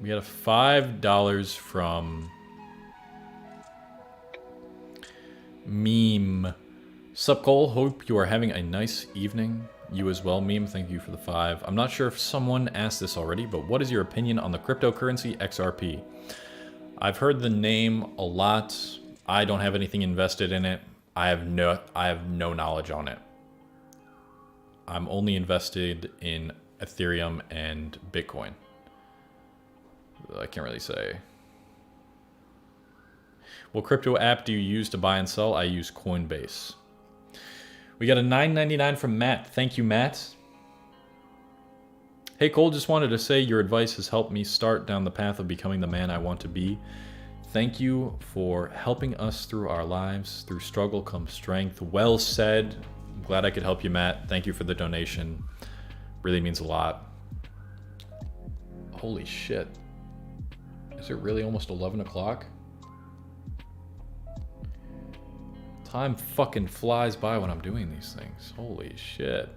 We got a $5 from Meme. Sup, Cole? Hope you are having a nice evening. You as well, Meme. Thank you for the 5. I'm not sure if someone asked this already, but what is your opinion on the cryptocurrency XRP? I've heard the name a lot. I don't have anything invested in it. I have no knowledge on it. I'm only invested in Ethereum and Bitcoin. I can't really say. What crypto app do you use to buy and sell? I use Coinbase. We got a $9.99 from Matt. Thank you, Matt. Hey, Cole, just wanted to say your advice has helped me start down the path of becoming the man I want to be. Thank you for helping us through our lives. Through struggle comes strength. Well said. I'm glad I could help you, Matt. Thank you for the donation. Really means a lot. Holy shit. Is it really almost 11 o'clock? Time fucking flies by when I'm doing these things. Holy shit.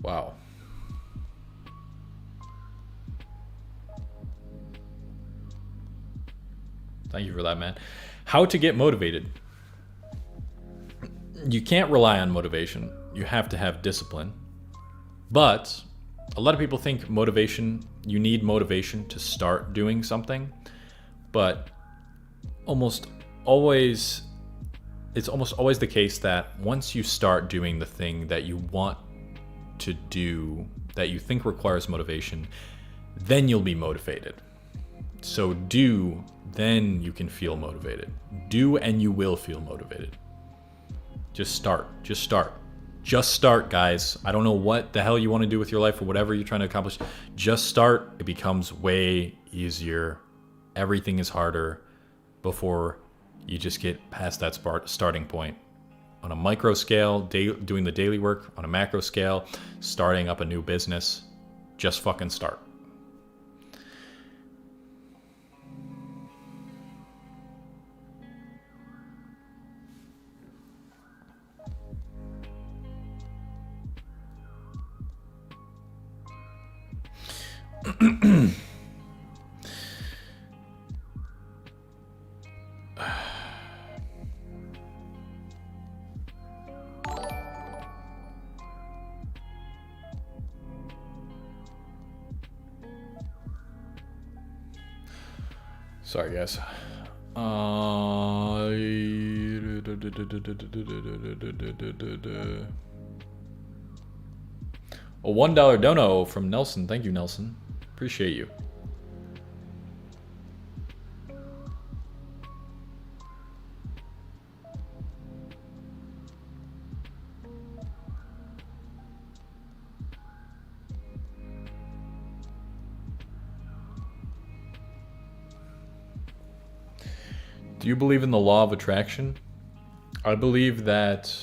Wow. Thank you for that, man. How to get motivated. You can't rely on motivation. You have to have discipline. But a lot of people think you need motivation to start doing something. But it's almost always the case that once you start doing the thing that you want to do, that you think requires motivation, then you'll be motivated. So do, then you can feel motivated. Do and you will feel motivated. Just start, guys. I don't know what the hell you want to do with your life or whatever you're trying to accomplish. Just start. It becomes way easier. Everything is harder before you just get past that starting point. On a micro scale, doing the daily work. On a macro scale, starting up a new business. Just fucking start. Sorry, guys. A $1 dono from Nelson. Thank you, Nelson. Appreciate you. Do you believe in the law of attraction? I believe that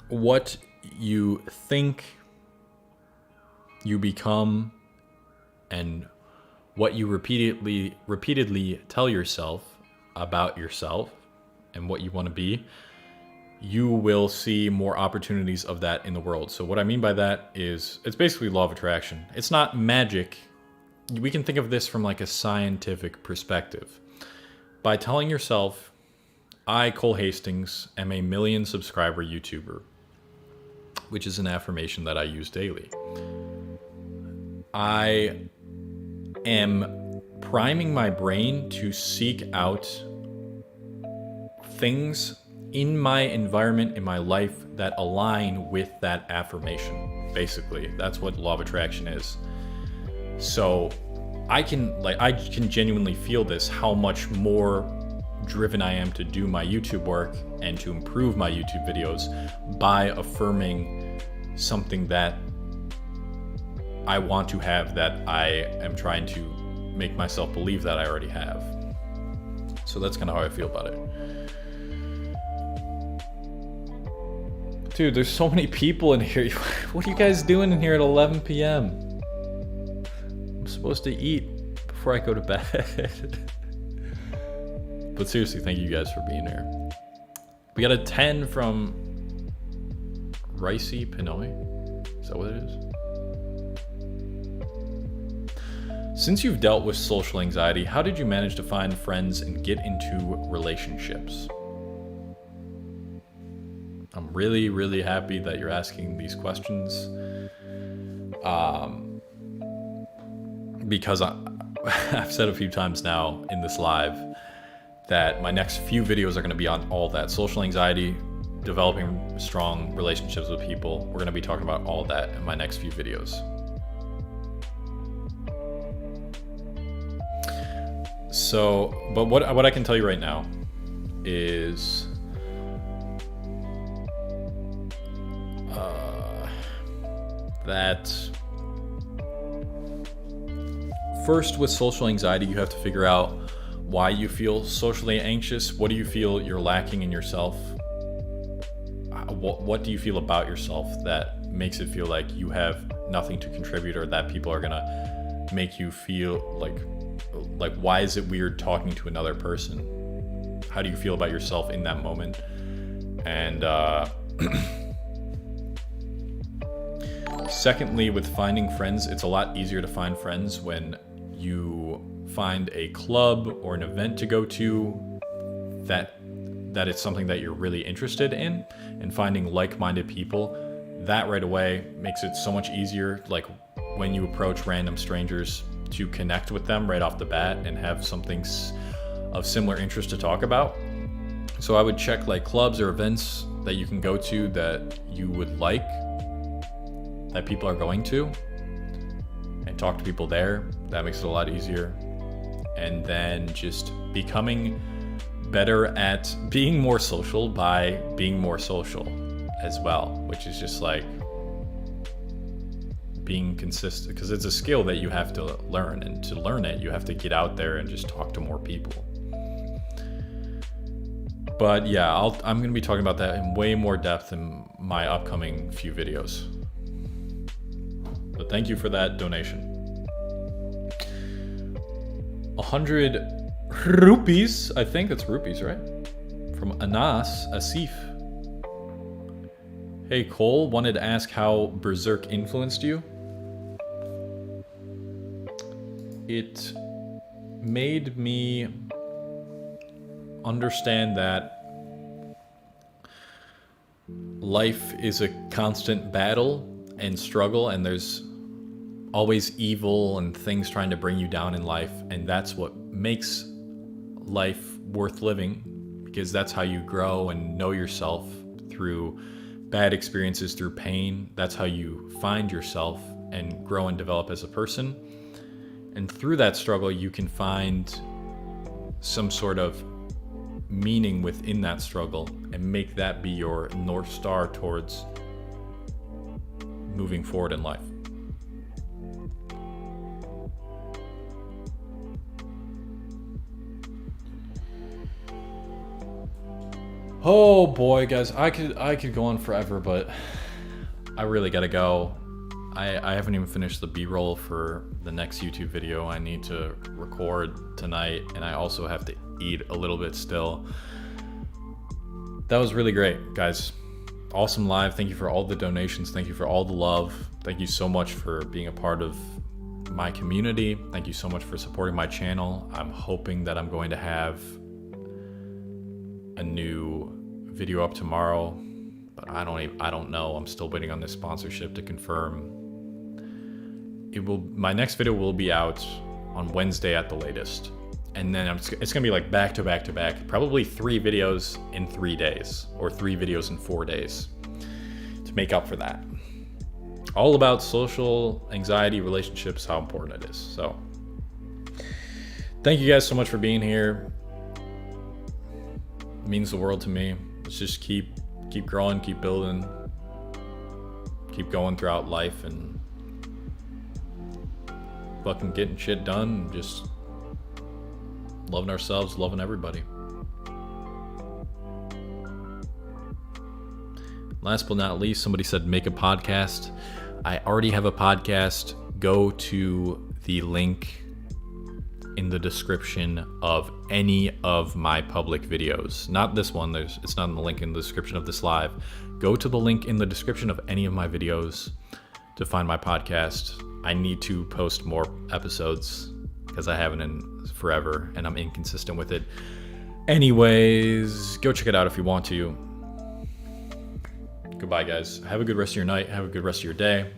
what you think you become and what you repeatedly tell yourself about yourself and what you want to be, you will see more opportunities of that in the world. So what I mean by that is it's basically law of attraction. It's not magic. We can think of this from like a scientific perspective. By telling yourself, I, Cole Hastings, am a 1 million subscriber YouTuber, which is an affirmation that I use daily. I am priming my brain to seek out things in my environment, in my life, that align with that affirmation. Basically, that's what law of attraction is. So I can genuinely feel this, how much more driven I am to do my YouTube work and to improve my YouTube videos by affirming something that I want to have, that I am trying to make myself believe that I already have. So that's kind of how I feel about it. Dude, there's so many people in here. What are you guys doing in here at 11 p.m.? I'm supposed to eat before I go to bed. But seriously, thank you guys for being here. We got a 10 from Ricey Pinoy. Is that what it is? Since you've dealt with social anxiety, how did you manage to find friends and get into relationships? I'm really, really happy that you're asking these questions. Because I've said a few times now in this live that my next few videos are going to be on all that. Social anxiety, developing strong relationships with people. We're going to be talking about all that in my next few videos. So, but what I can tell you right now is that first, with social anxiety, you have to figure out why you feel socially anxious. What do you feel you're lacking in yourself? What do you feel about yourself that makes it feel like you have nothing to contribute, or that people are gonna make you feel like why is it weird talking to another person? How do you feel about yourself in that moment? And secondly, with finding friends, it's a lot easier to find friends when you find a club or an event to go to that it's something that you're really interested in, and finding like-minded people. That right away makes it so much easier, like when you approach random strangers, to connect with them right off the bat and have something of similar interest to talk about. So I would check like clubs or events that you can go to that you would like, that people are going to, and talk to people there. That makes it a lot easier. And then just becoming better at being more social by being more social as well, which is just like being consistent, because it's a skill that you have to learn, and to learn it you have to get out there and just talk to more people. But yeah, I'm going to be talking about that in way more depth in my upcoming few videos. But thank you for that donation. 100 rupees, I think that's rupees, right? From Anas Asif. Hey Cole, wanted to ask how Berserk influenced you. It made me understand that life is a constant battle and struggle, and there's always evil and things trying to bring you down in life, and that's what makes life worth living, because that's how you grow and know yourself, through bad experiences, through pain. That's how you find yourself and grow and develop as a person. And through that struggle, you can find some sort of meaning within that struggle and make that be your North Star towards moving forward in life. Oh boy, guys, I could go on forever, but I really gotta go. I haven't even finished the B-roll for the next YouTube video I need to record tonight, and I also have to eat a little bit still. That was really great, guys. Awesome live. Thank you for all the donations. Thank you for all the love. Thank you so much for being a part of my community. Thank you so much for supporting my channel. I'm hoping that I'm going to have a new video up tomorrow, but I don't know. I'm still waiting on this sponsorship to confirm. My next video will be out on Wednesday at the latest, and then it's gonna be like back to back to back, probably 3 videos in 3 days, or 3 videos in 4 days, to make up for that. All about social anxiety, relationships, how important it is. So thank you guys so much for being here. It means the world to me. Let's just keep growing, keep building, keep going throughout life, and fucking getting shit done, just loving ourselves, loving everybody. Last but not least, somebody said make a podcast. I already have a podcast. Go to the link in the description of any of my public videos. Not this one, it's not in the link in the description of this live. Go to the link in the description of any of my videos to find my podcast. I need to post more episodes because I haven't in forever and I'm inconsistent with it. Anyways, go check it out if you want to. Goodbye, guys. Have a good rest of your night. Have a good rest of your day.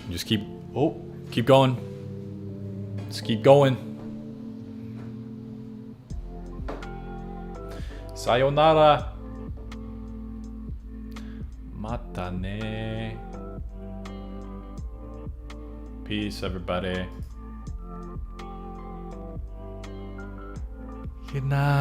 Just keep going. Just keep going. Sayonara. Mata ne. Peace, everybody. Good night.